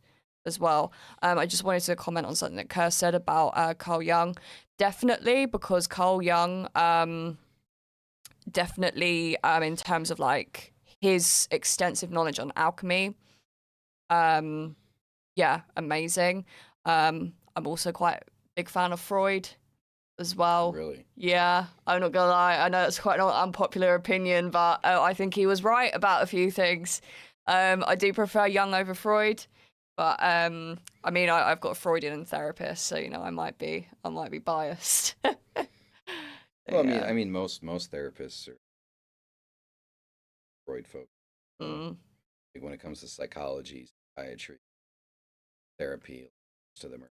as well. I just wanted to comment on something that Kerr said about Carl Jung. Definitely, because Carl Jung, definitely in terms of like his extensive knowledge on alchemy, yeah, amazing. I'm also quite a big fan of Freud as well. Really? Yeah, I'm not gonna lie. I know it's quite an unpopular opinion, but I think he was right about a few things. I do prefer Jung over Freud. But I mean, I've got a Freudian therapist, so you know, I might be biased. Well, I mean, most therapists are Freud folk. Like when it comes to psychology, psychiatry, therapy, most of them are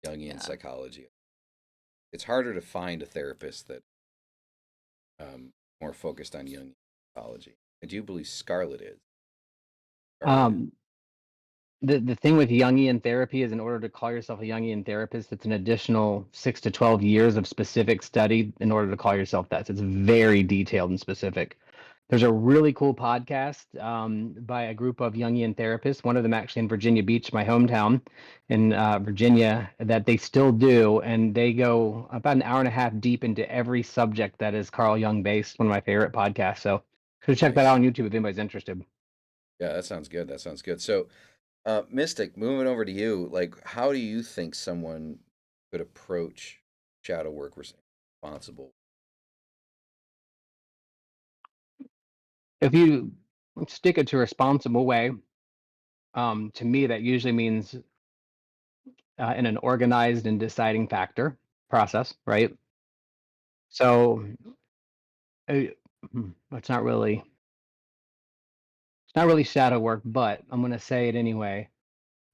Jungian psychology. It's harder to find a therapist that more focused on Jungian psychology. I do believe Scarlett is. The thing with Jungian therapy is, in order to call yourself a Jungian therapist, it's an additional 6 to 12 years of specific study in order to call yourself that. So it's very detailed and specific. There's a really cool podcast by a group of Jungian therapists, one of them actually in Virginia Beach, my hometown in Virginia, that they still do. And they go about an hour and a half deep into every subject that is Carl Jung based, one of my favorite podcasts. So check that out on YouTube if anybody's interested. Yeah, that sounds good. So, Mystic, moving over to you, like, how do you think someone could approach shadow work responsible? If you stick it to a responsible way, to me, that usually means in an organized and deciding factor process, right? So it's not really shadow work, but I'm going to say it anyway.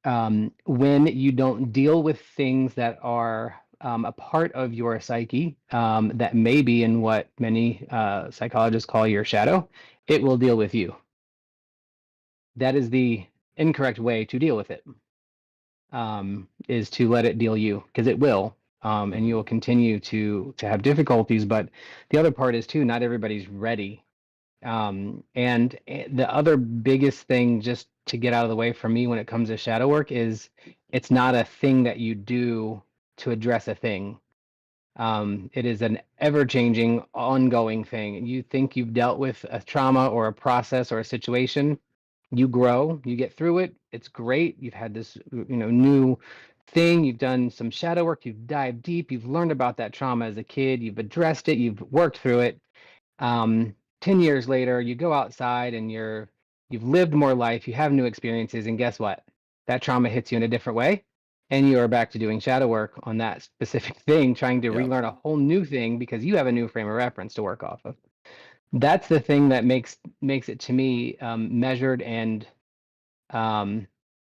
When you don't deal with things that are a part of your psyche, that may be in what many psychologists call your shadow, it will deal with you. That is the incorrect way to deal with it, is to let it deal you, because it will, and you will continue to have difficulties. But the other part is too, not everybody's ready. And the other biggest thing, just to get out of the way for me when it comes to shadow work, is it's not a thing that you do to address a thing. It is an ever-changing, ongoing thing. You think you've dealt with a trauma or a process or a situation, you grow, you get through it. It's great. You've had this, new thing. You've done some shadow work. You've dived deep. You've learned about that trauma as a kid. You've addressed it. You've worked through it. 10 years later, you go outside and you've lived more life. You have new experiences, and guess what? That trauma hits you in a different way, and you are back to doing shadow work on that specific thing, trying to Yeah. relearn a whole new thing because you have a new frame of reference to work off of. That's the thing that makes it to me measured and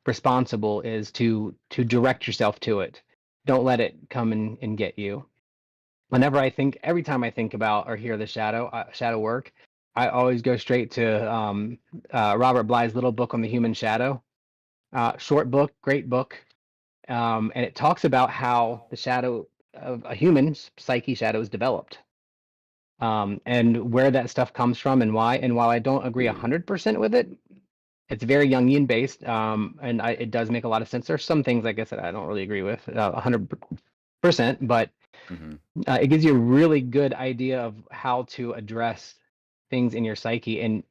responsible, is to direct yourself to it. Don't let it come and get you. Every time I think about or hear the shadow work, I always go straight to Robert Bly's little book on the human shadow. Short book, great book. And it talks about how the shadow of a human's psyche shadow is developed, and where that stuff comes from and why. And while I don't agree 100% with it, it's very Jungian based, and it does make a lot of sense. There's some things, like I said, I don't really agree with 100%, but it gives you a really good idea of how to address things in your psyche. And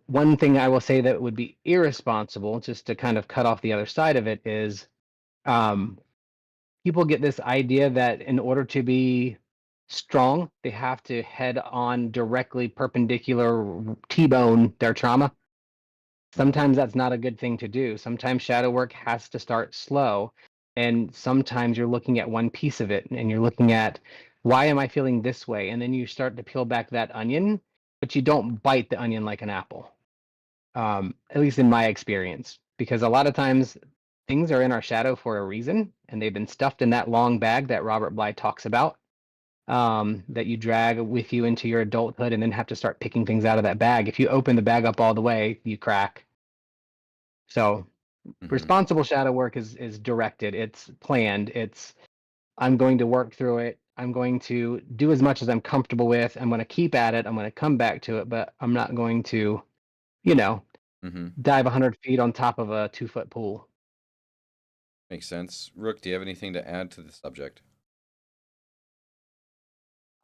one thing I will say that would be irresponsible, just to kind of cut off the other side of it, is people get this idea that in order to be strong, they have to head on directly perpendicular T-bone their trauma. Sometimes that's not a good thing to do. Sometimes shadow work has to start slow. And sometimes you're looking at one piece of it and you're looking at, why am I feeling this way? And then you start to peel back that onion, but you don't bite the onion like an apple. At least in my experience, because a lot of times things are in our shadow for a reason, and they've been stuffed in that long bag that Robert Bly talks about, that you drag with you into your adulthood and then have to start picking things out of that bag. If you open the bag up all the way, you crack. So responsible shadow work is directed, it's planned, it's, I'm going to work through it, I'm going to do as much as I'm comfortable with, I'm going to keep at it, I'm going to come back to it, but I'm not going to, dive 100 feet on top of a 2-foot pool. Makes sense. Rook, do you have anything to add to the subject?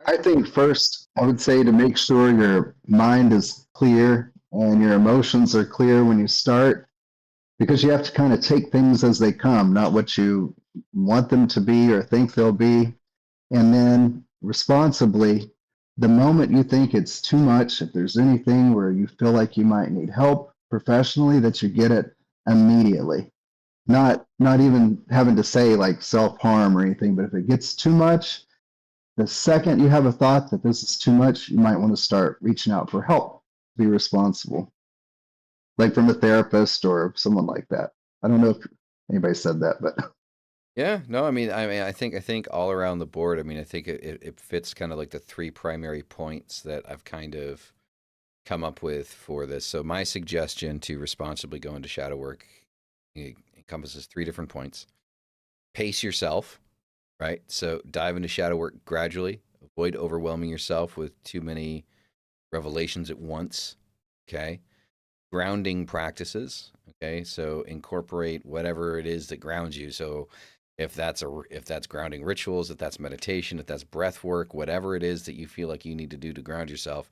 I think first, I would say to make sure your mind is clear and your emotions are clear when you start, because you have to kind of take things as they come, not what you want them to be or think they'll be. And then responsibly, the moment you think it's too much, if there's anything where you feel like you might need help professionally, that you get it immediately. Not even having to say like self-harm or anything, but if it gets too much, the second you have a thought that this is too much, you might want to start reaching out for help. Be responsible, like from a therapist or someone like that. I don't know if anybody said that, but yeah, no, I mean, I think all around the board. I mean, I think it fits kind of like the 3 primary points that I've kind of come up with for this. So my suggestion to responsibly go into shadow work encompasses 3 different points. Pace yourself, right? So dive into shadow work gradually. Avoid overwhelming yourself with too many revelations at once. Okay. Grounding practices. Okay. So incorporate whatever it is that grounds you. So if that's grounding rituals, if that's meditation, if that's breath work, whatever it is that you feel like you need to do to ground yourself,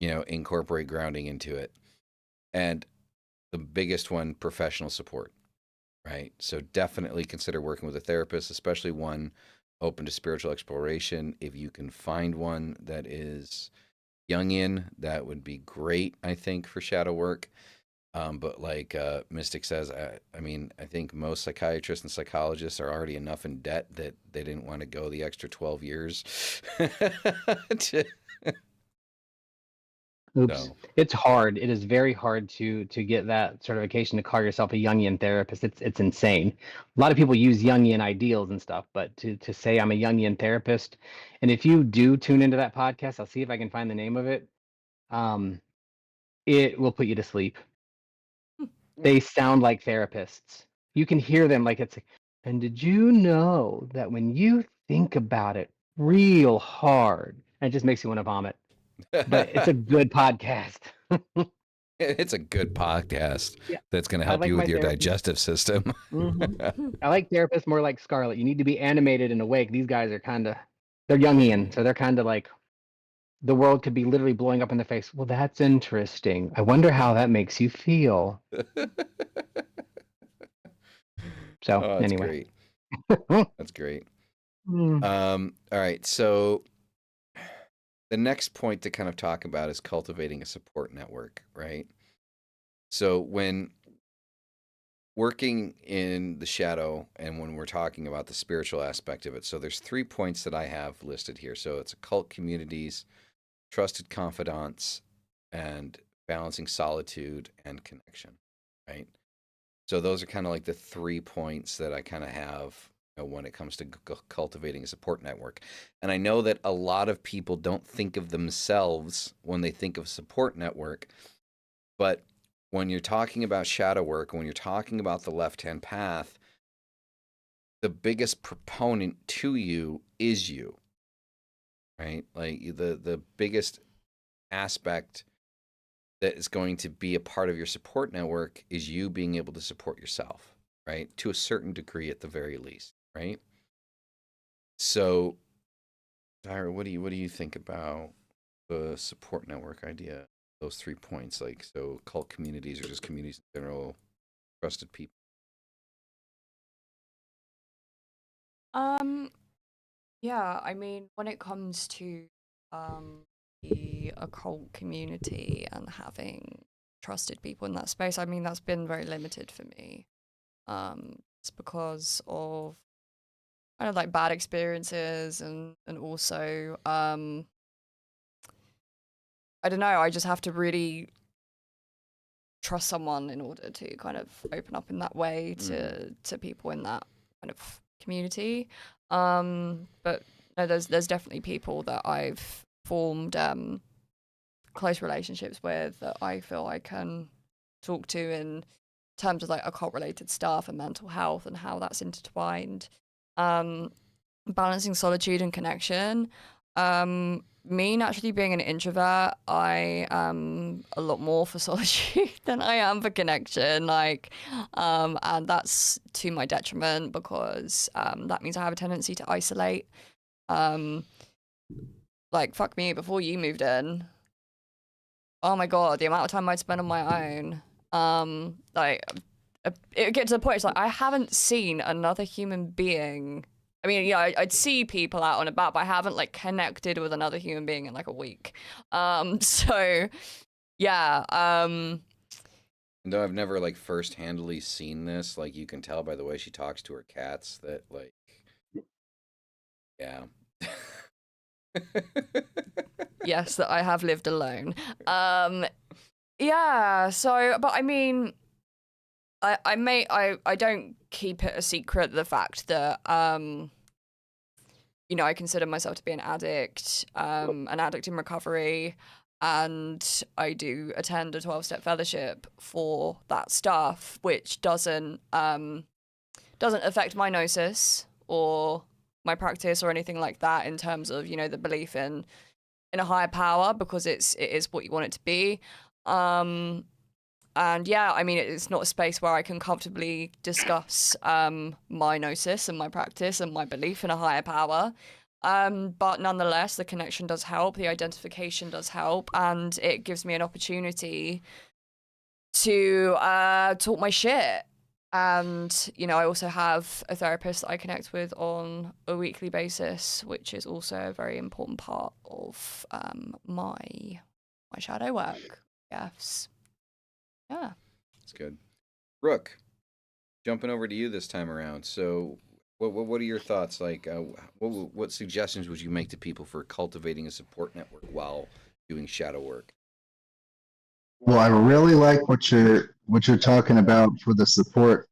incorporate grounding into it. And the biggest one, professional support, right? So definitely consider working with a therapist, especially one open to spiritual exploration. If you can find one that is Jungian, that would be great, I think, for shadow work. But like Mystic says, I think most psychiatrists and psychologists are already enough in debt that they didn't want to go the extra 12 years. Oops. No. It's hard. It is very hard to get that certification to call yourself a Jungian therapist. It's insane. A lot of people use Jungian ideals and stuff, but to say I'm a Jungian therapist, and if you do tune into that podcast, I'll see if I can find the name of it. It will put you to sleep. They sound like therapists. You can hear them like it's, and did you know that when you think about it real hard, it just makes you want to vomit. But it's a good podcast. It's a good podcast Yeah, that's going to I help like you with my your therapy. digestive system. I like therapists more like Scarlett. You need to be animated and awake. These guys are they're Jungian, so they're kind of like the world could be literally blowing up in their face. Well, that's interesting. I wonder how that makes you feel. So Oh, that's anyway. great. That's great. Mm. All right. So the next point to kind of talk about is cultivating a support network, right? So when working in the shadow and when we're talking about the spiritual aspect of it, so there's 3 points that I have listed here. So it's occult communities, trusted confidants, and balancing solitude and connection, right? So those are kind of like the 3 points that I kind of have, when it comes to cultivating a support network. And I know that a lot of people don't think of themselves when they think of support network, but when you're talking about shadow work, when you're talking about the left-hand path, the biggest proponent to you is you, right? Like the biggest aspect that is going to be a part of your support network is you being able to support yourself, right? To a certain degree at the very least, right? So, Tyra, what do you think about the support network idea? Those 3 points, like, so cult communities or just communities in general, trusted people. Yeah, I mean, when it comes to the occult community and having trusted people in that space, I mean, that's been very limited for me. It's because of kind of like bad experiences and also I don't know, I just have to really trust someone in order to kind of open up in that way to people in that kind of community. But no, there's definitely people that I've formed close relationships with that I feel I can talk to in terms of like occult related stuff and mental health and how that's intertwined. Balancing solitude and connection. Me naturally being an introvert, I am a lot more for solitude than I am for connection. Like, and that's to my detriment because that means I have a tendency to isolate. Like, fuck me, before you moved in, oh my god, the amount of time I'd spend on my own. Like, it gets to the point, it's like I haven't seen another human being. I mean, yeah, I'd see people out and about, but I haven't like connected with another human being in like a week. So yeah. And though I've never like first-handedly seen this, like you can tell by the way she talks to her cats that like, yeah. Yes, that I have lived alone. Yeah. So, but I mean, I don't keep it a secret the fact that you know, I consider myself to be an addict in recovery, and I do attend a 12-step fellowship for that stuff, which doesn't affect my gnosis or my practice or anything like that in terms of, you know, the belief in a higher power, because it is what you want it to be. And yeah, I mean, it's not a space where I can comfortably discuss my gnosis and my practice and my belief in a higher power. But nonetheless, the connection does help, the identification does help, and it gives me an opportunity to talk my shit. And, you know, I also have a therapist that I connect with on a weekly basis, which is also a very important part of my shadow work. Yes. Yeah. That's good. Brooke, jumping over to you this time around. So, what are your thoughts? Like, what suggestions would you make to people for cultivating a support network while doing shadow work? Well, I really like what you're talking about for the support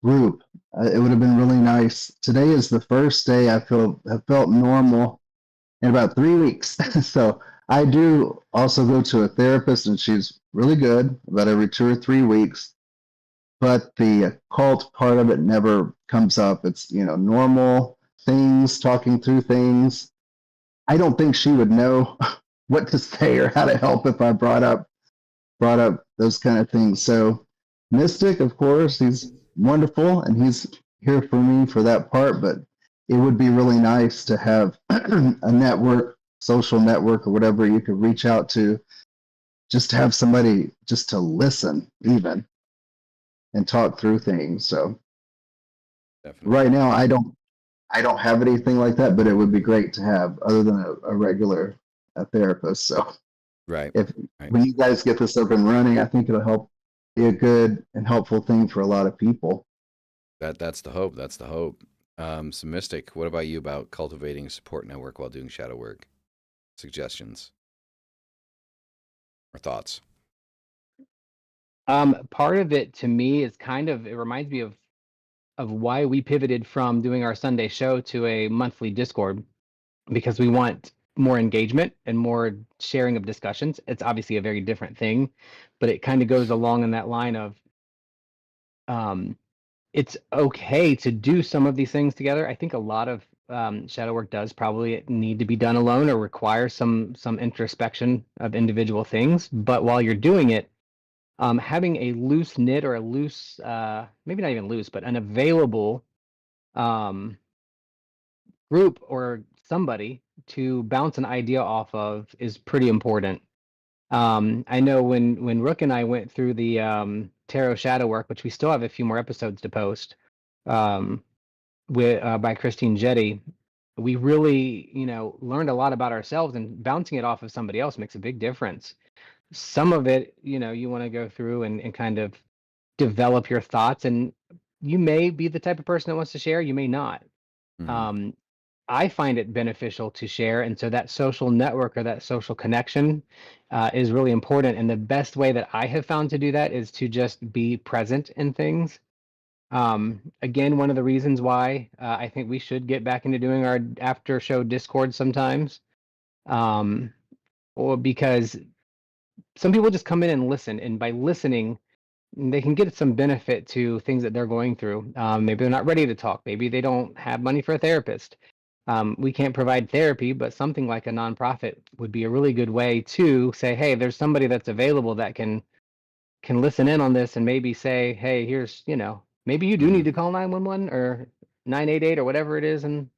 group. It would have been really nice. Today is the first day have felt normal in about 3 weeks. So I do also go to a therapist, and she's really good about every 2 or 3 weeks. But the occult part of it never comes up. It's, normal things, talking through things. I don't think she would know what to say or how to help if I brought up brought up those kind of things. So Mystic, of course, he's wonderful and he's here for me for that part, but it would be really nice to have a network, social network or whatever you could reach out to, just to have somebody just to listen even and talk through things. So Definitely. right now I don't have anything like that, but it would be great to have other than a regular therapist. So Right. if Right. when you guys get this up and running, I think it'll help be a good and helpful thing for a lot of people. That's the hope. That's the hope. So Mystic, what about you about cultivating a support network while doing shadow work? Suggestions or thoughts? Part of it to me is it reminds me of why we pivoted from doing our Sunday show to a monthly Discord, because we want more engagement and more sharing of discussions. It's obviously a very different thing, but it kind of goes along in that line of um, it's okay to do some of these things together. I think a lot of shadow work does probably need to be done alone or require some introspection of individual things. But while you're doing it, having a loose knit or a loose, maybe not even loose, but an available um, group or somebody to bounce an idea off of is pretty important. I know when Rook and I went through the tarot shadow work, which we still have a few more episodes to post, um, with by Christine Jetty, we really learned a lot about ourselves, and bouncing it off of somebody else makes a big difference. Some of it, you want to go through and kind of develop your thoughts, and you may be the type of person that wants to share, you may not. Um, I find it beneficial to share, and so that social network or that social connection is really important. And the best way that I have found to do that is to just be present in things. Again, one of the reasons why I think we should get back into doing our after show Discord sometimes, or because some people just come in and listen, and by listening, they can get some benefit to things that they're going through. Maybe they're not ready to talk. Maybe they don't have money for a therapist. We can't provide therapy, but something like a nonprofit would be a really good way to say, hey, there's somebody that's available that can listen in on this and maybe say, hey, here's, maybe you do need to call 911 or 988 or whatever it is in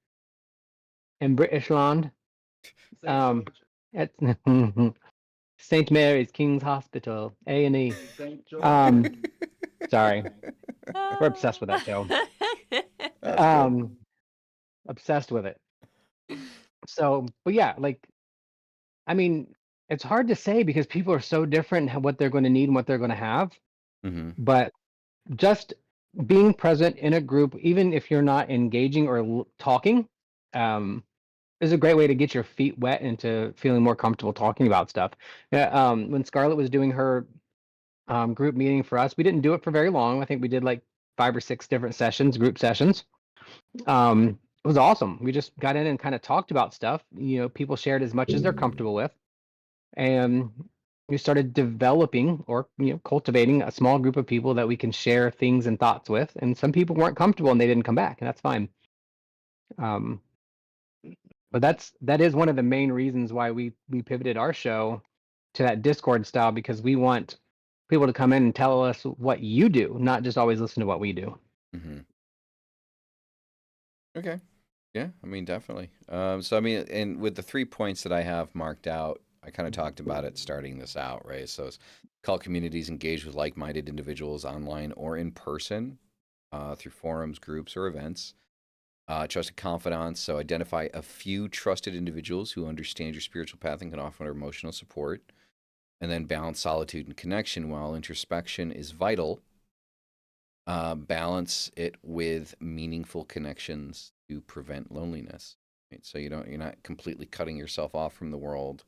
British land. At St. Mary's King's Hospital, A&E. Sorry, we're obsessed with that show. Obsessed with it. So, but yeah, I mean, it's hard to say because people are so different in what they're going to need and what they're going to have. But just being present in a group, even if you're not engaging or talking, is a great way to get your feet wet into feeling more comfortable talking about stuff. Yeah, when Scarlett was doing her group meeting for us, we didn't do it for very long. I think we did like 5 or 6 different sessions, group sessions. It was awesome. We just got in and kind of talked about stuff. People shared as much as they're comfortable with, and we started developing or cultivating a small group of people that we can share things and thoughts with. And some people weren't comfortable and they didn't come back, and that's fine. But that is one of the main reasons why we pivoted our show to that Discord style, because we want people to come in and tell us what you do, not just always listen to what we do. Okay. Yeah, I mean, definitely. So, I mean, and with the 3 points that I have marked out, I kind of talked about it starting this out, right? So, it's cult communities engage with like-minded individuals online or in person through forums, groups, or events. Trusted confidants. So, identify a few trusted individuals who understand your spiritual path and can offer emotional support. And then balance solitude and connection. While introspection is vital, balance it with meaningful connections to prevent loneliness. Right? So you're not completely cutting yourself off from the world.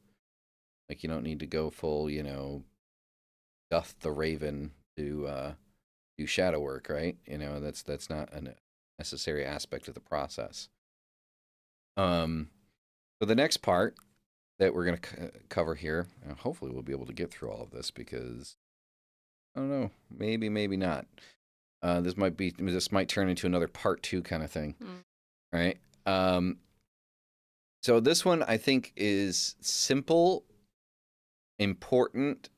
Like you don't need to go full, doth the raven to do shadow work, right? That's not a necessary aspect of the process. So the next part that we're going to cover here, hopefully we'll be able to get through all of this because I don't know, maybe not. This might turn into another part 2 kind of thing, right? So this one I think is simple, important,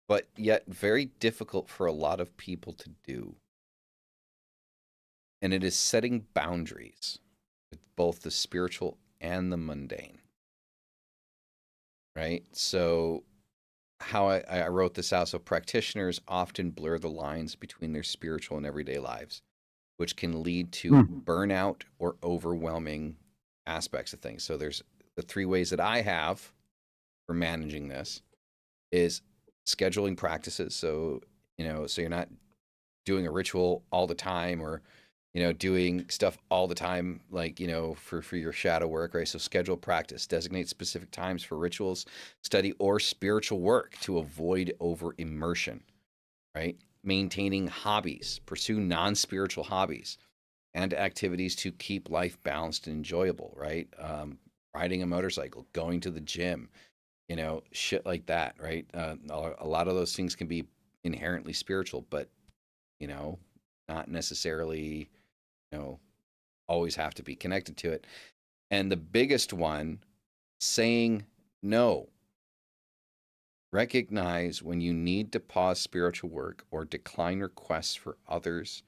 but yet very difficult for a lot of people to do. And it is setting boundaries with both the spiritual and the mundane. Right? So how I wrote this out. So practitioners often blur the lines between their spiritual and everyday lives, which can lead to burnout or overwhelming aspects of things. So there's the 3 ways that I have for managing this is scheduling practices. So, so you're not doing a ritual all the time or, doing stuff all the time, like, for your shadow work, right? So schedule practice, designate specific times for rituals, study, or spiritual work to avoid over immersion, right? Maintaining hobbies, pursue non-spiritual hobbies and activities to keep life balanced and enjoyable, right? Riding a motorcycle, going to the gym, shit like that, right? A lot of those things can be inherently spiritual, but, not necessarily, always have to be connected to it. And the biggest one, saying no. Recognize when you need to pause spiritual work or decline requests for others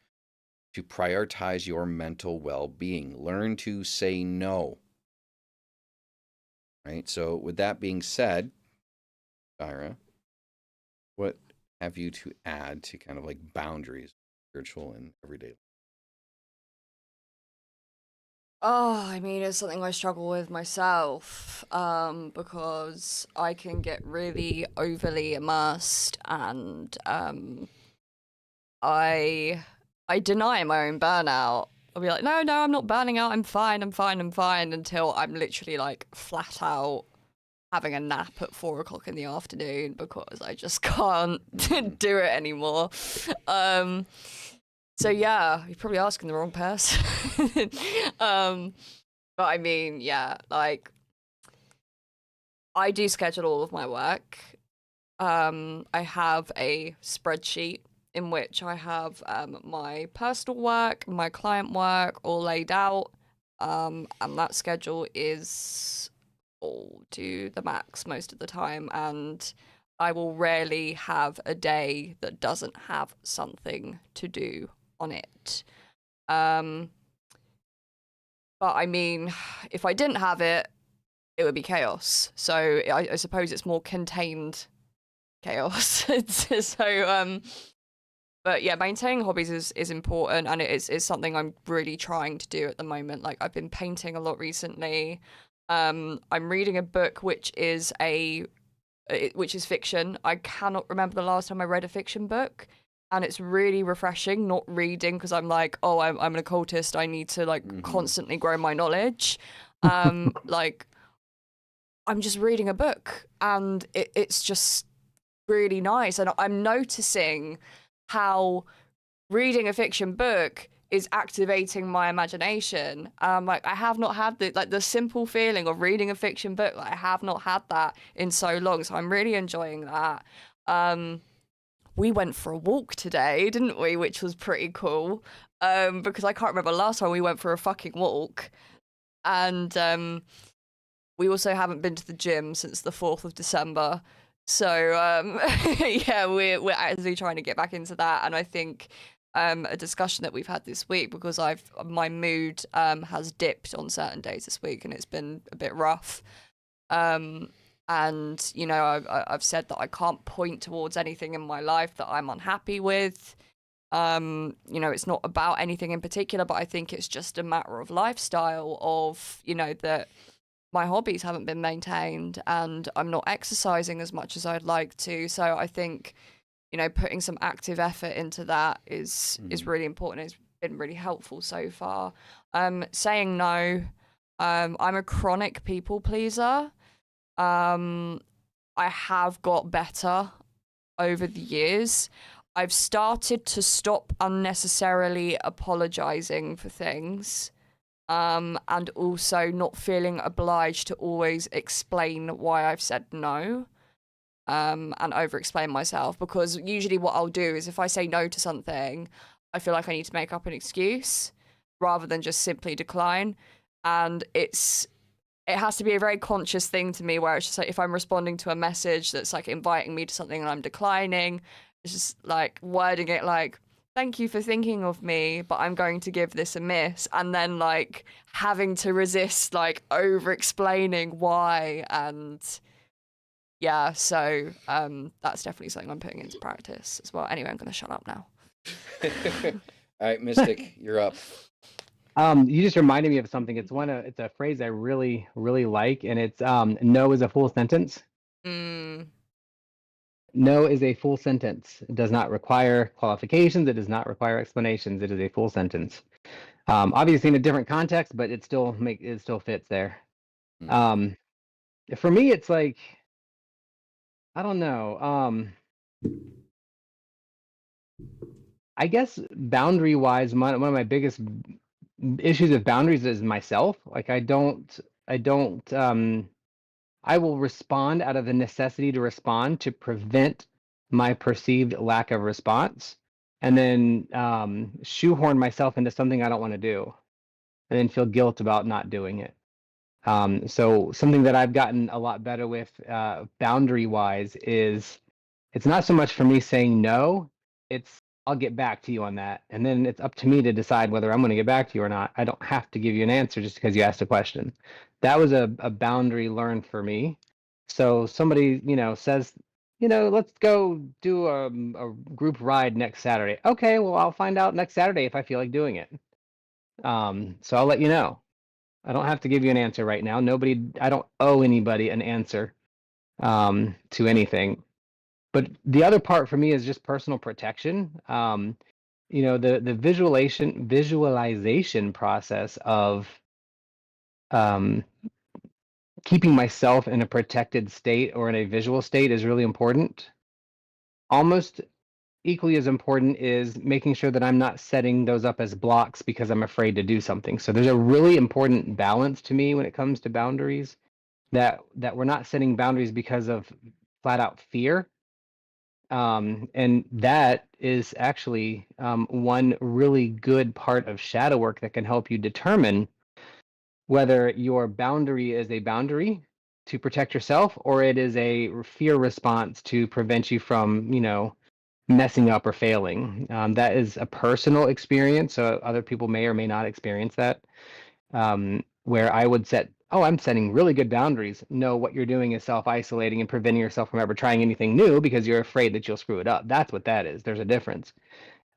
to prioritize your mental well-being. Learn to say no. Right? So with that being said, Tyra, what have you to add to kind of like boundaries, spiritual and everyday life? Oh, I mean, it's something I struggle with myself, because I can get really overly immersed, and I deny my own burnout. I'll be like, no, I'm not burning out. I'm fine, until I'm literally like flat out having a nap at 4 o'clock in the afternoon because I just can't do it anymore. So yeah, you're probably asking the wrong person. But I mean, yeah, like I do schedule all of my work. I have a spreadsheet in which I have my personal work, my client work all laid out. And that schedule is all to the max most of the time, and I will rarely have a day that doesn't have something to do on it. But I mean, if I didn't have it, it would be chaos. So I suppose it's more contained chaos. So but yeah, maintaining hobbies is important, and it is something I'm really trying to do at the moment. Like I've been painting a lot recently. I'm reading a book which is fiction. I cannot remember the last time I read a fiction book, and it's really refreshing not reading because I'm like, oh, I'm an occultist. I need to like constantly grow my knowledge. Like I'm just reading a book, and it's just really nice, and I'm noticing how reading a fiction book is activating my imagination. Like I have not had the simple feeling of reading a fiction book. Like I have not had that in so long, so I'm really enjoying that. We went for a walk today, didn't we? Which was pretty cool. Because I can't remember last time we went for a fucking walk. And we also haven't been to the gym since the 4th of December. So yeah, we're actively trying to get back into that. And I think a discussion that we've had this week, because my mood has dipped on certain days this week, and it's been a bit rough. And I've said that I can't point towards anything in my life that I'm unhappy with. It's not about anything in particular, but I think it's just a matter of lifestyle of, that my hobbies haven't been maintained and I'm not exercising as much as I'd like to. So I think, putting some active effort into that is really important. It's been really helpful so far. Saying no. I'm a chronic people pleaser. I have got better over the years. I've started to stop unnecessarily apologizing for things. And also not feeling obliged to always explain why I've said no, and over-explain myself, because usually what I'll do is if I say no to something, I feel like I need to make up an excuse rather than just simply decline, and it's it has to be a very conscious thing to me, where it's just like if I'm responding to a message that's like inviting me to something and I'm declining, it's just like wording it like, thank you for thinking of me, but I'm going to give this a miss, and then like having to resist like over explaining why. And yeah, so that's definitely something I'm putting into practice as well. Anyway, I'm going to shut up now. All right, Mystic, you're up. You just reminded me of something. It's a phrase I really, really like, and it's no is a full sentence. No is a full sentence. It does not require qualifications. It does not require explanations. It is a full sentence. Obviously in a different context, but it still fits there. For me, it's like, I don't know. I guess boundary wise, one of my biggest issues with boundaries is myself. Like I will respond out of the necessity to respond to prevent my perceived lack of response, and then shoehorn myself into something I don't want to do, and then feel guilt about not doing it. So something that I've gotten a lot better with boundary wise is it's not so much for me saying no, it's I'll get back to you on that. And then it's up to me to decide whether I'm going to get back to you or not. I don't have to give you an answer just because you asked a question. That was a boundary learned for me. So somebody, says, let's go do a group ride next Saturday. Okay, well, I'll find out next Saturday if I feel like doing it. So I'll let you know. I don't have to give you an answer right now. I don't owe anybody an answer to anything. But the other part for me is just personal protection. The visualization process of keeping myself in a protected state or in a visual state is really important. Almost equally as important is making sure that I'm not setting those up as blocks because I'm afraid to do something. So there's a really important balance to me when it comes to boundaries, that we're not setting boundaries because of flat out fear. And that is actually one really good part of shadow work that can help you determine whether your boundary is a boundary to protect yourself or it is a fear response to prevent you from, messing up or failing. That is a personal experience, so other people may or may not experience that, where I would I'm setting really good boundaries. No, what you're doing is self-isolating and preventing yourself from ever trying anything new because you're afraid that you'll screw it up. That's what that is. There's a difference.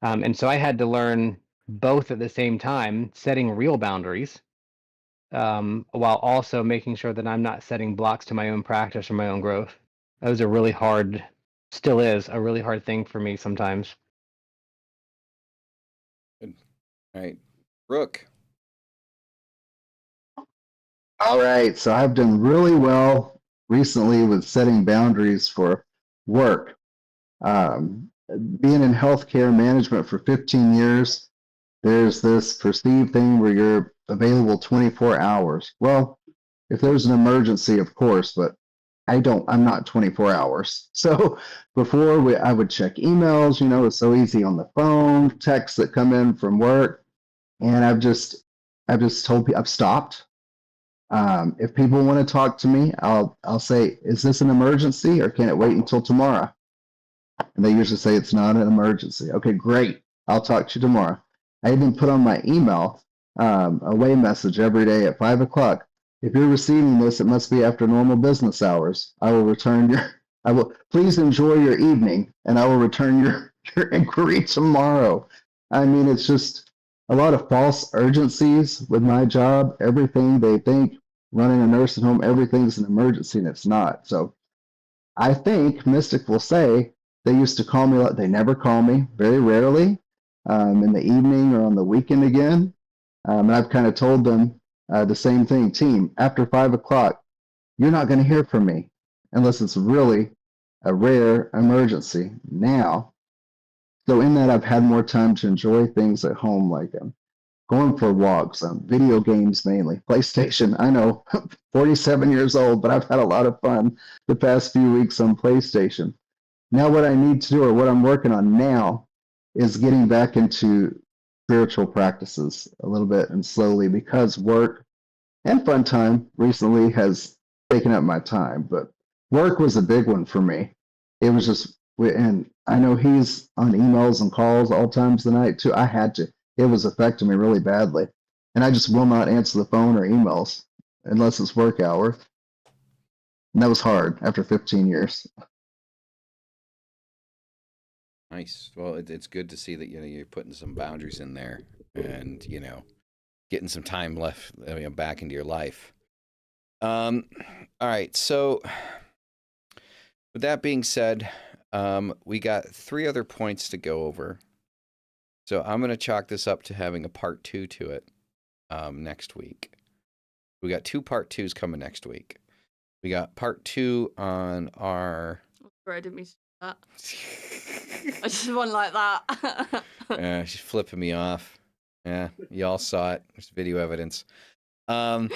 And so I had to learn both at the same time, setting real boundaries, while also making sure that I'm not setting blocks to my own practice or my own growth. That was still is a really hard thing for me sometimes. Good. All right, Brooke. All right, so I've done really well recently with setting boundaries for work. Being in healthcare management for 15 years, there's this perceived thing where you're available 24 hours. Well, if there's an emergency, of course, but I'm not 24 hours. So before I would check emails, it's so easy on the phone, texts that come in from work. And I've just told people I've stopped. If people want to talk to me, I'll say, is this an emergency or can it wait until tomorrow? And they usually say it's not an emergency. Okay, great. I'll talk to you tomorrow. I even put on my email a away message every day at 5 o'clock. If you're receiving this, it must be after normal business hours. Please enjoy your evening and I will return your inquiry tomorrow. I mean, it's just a lot of false urgencies with my job. Everything they think, running a nursing home, everything's an emergency and it's not. So I think Mystic will say they used to call me, they never call me, very rarely, in the evening or on the weekend again. And I've kind of told them the same thing, team, after 5 o'clock, you're not going to hear from me unless it's really a rare emergency now. So in that, I've had more time to enjoy things at home, like going for walks, video games mainly, PlayStation. I know, 47 years old, but I've had a lot of fun the past few weeks on PlayStation. Now what I need to do, or what I'm working on now, is getting back into spiritual practices a little bit and slowly, because work and fun time recently has taken up my time, but work was a big one for me. It was just, and I know he's on emails and calls all times of the night too. I had to. It was affecting me really badly, and I just will not answer the phone or emails unless it's work hour. And that was hard after 15 years. Nice. Well, it's good to see that you're putting some boundaries in there, and getting some time left back into your life. All right. So, with that being said, we got 3 other points to go over. So I'm gonna chalk this up to having a part 2 to it next week. We got 2 part 2s coming next week. We got part 2 on our. Sorry, I didn't mean to do that. I just want like that. She's flipping me off. Yeah, y'all saw it. There's video evidence. But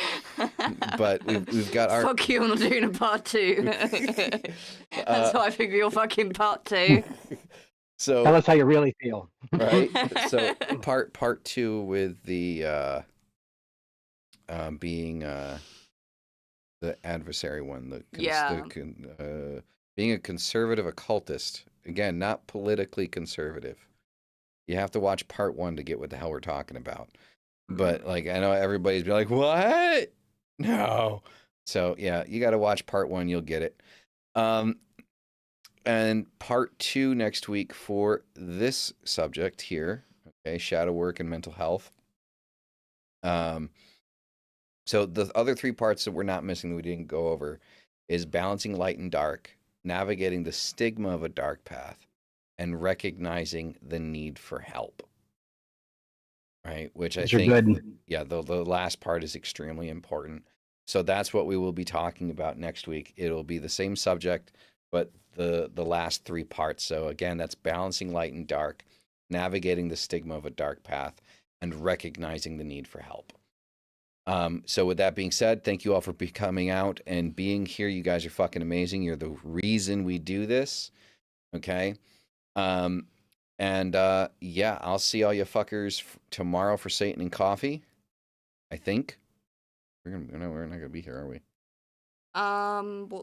we've got our. Fuck you, I'm not doing a part 2. That's why I figure you're fucking part 2. So Tell us how you really feel. right. So part 2 with the being the adversary one, being a conservative occultist. Again, not politically conservative. You have to watch part 1 to get what the hell we're talking about. But I know everybody's be like, "What? No." So yeah, you got to watch part 1. You'll get it. And part 2 next week for this subject here. Okay, shadow work and mental health. So the other 3 parts that we're not missing that we didn't go over is balancing light and dark, navigating the stigma of a dark path, and recognizing the need for help. Right, which I think, good. yeah, the last part is extremely important. So that's what we will be talking about next week. It'll be the same subject, but the last 3 parts. So again, that's balancing light and dark, navigating the stigma of a dark path, and recognizing the need for help. So with that being said, thank you all for coming out and being here. You guys are fucking amazing. You're the reason we do this. Okay. Yeah, I'll see all you fuckers tomorrow for Satan and Coffee. I think we're not gonna be here, are we?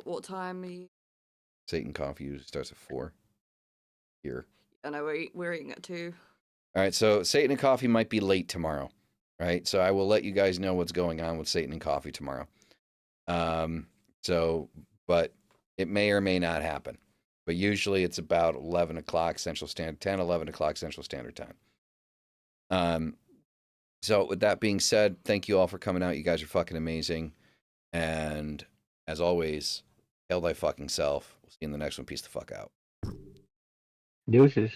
What time are you? Satan Coffee usually starts at 4 here. I know we're eating at 2. All right, so Satan and Coffee might be late tomorrow, right? So I will let you guys know what's going on with Satan and Coffee tomorrow. But it may or may not happen. But usually it's about 11 o'clock Central Standard, 10, 11 o'clock Central Standard Time. So with that being said, thank you all for coming out. You guys are fucking amazing. And as always, hail thy fucking self. We'll see you in the next one. Peace the fuck out. Deuces.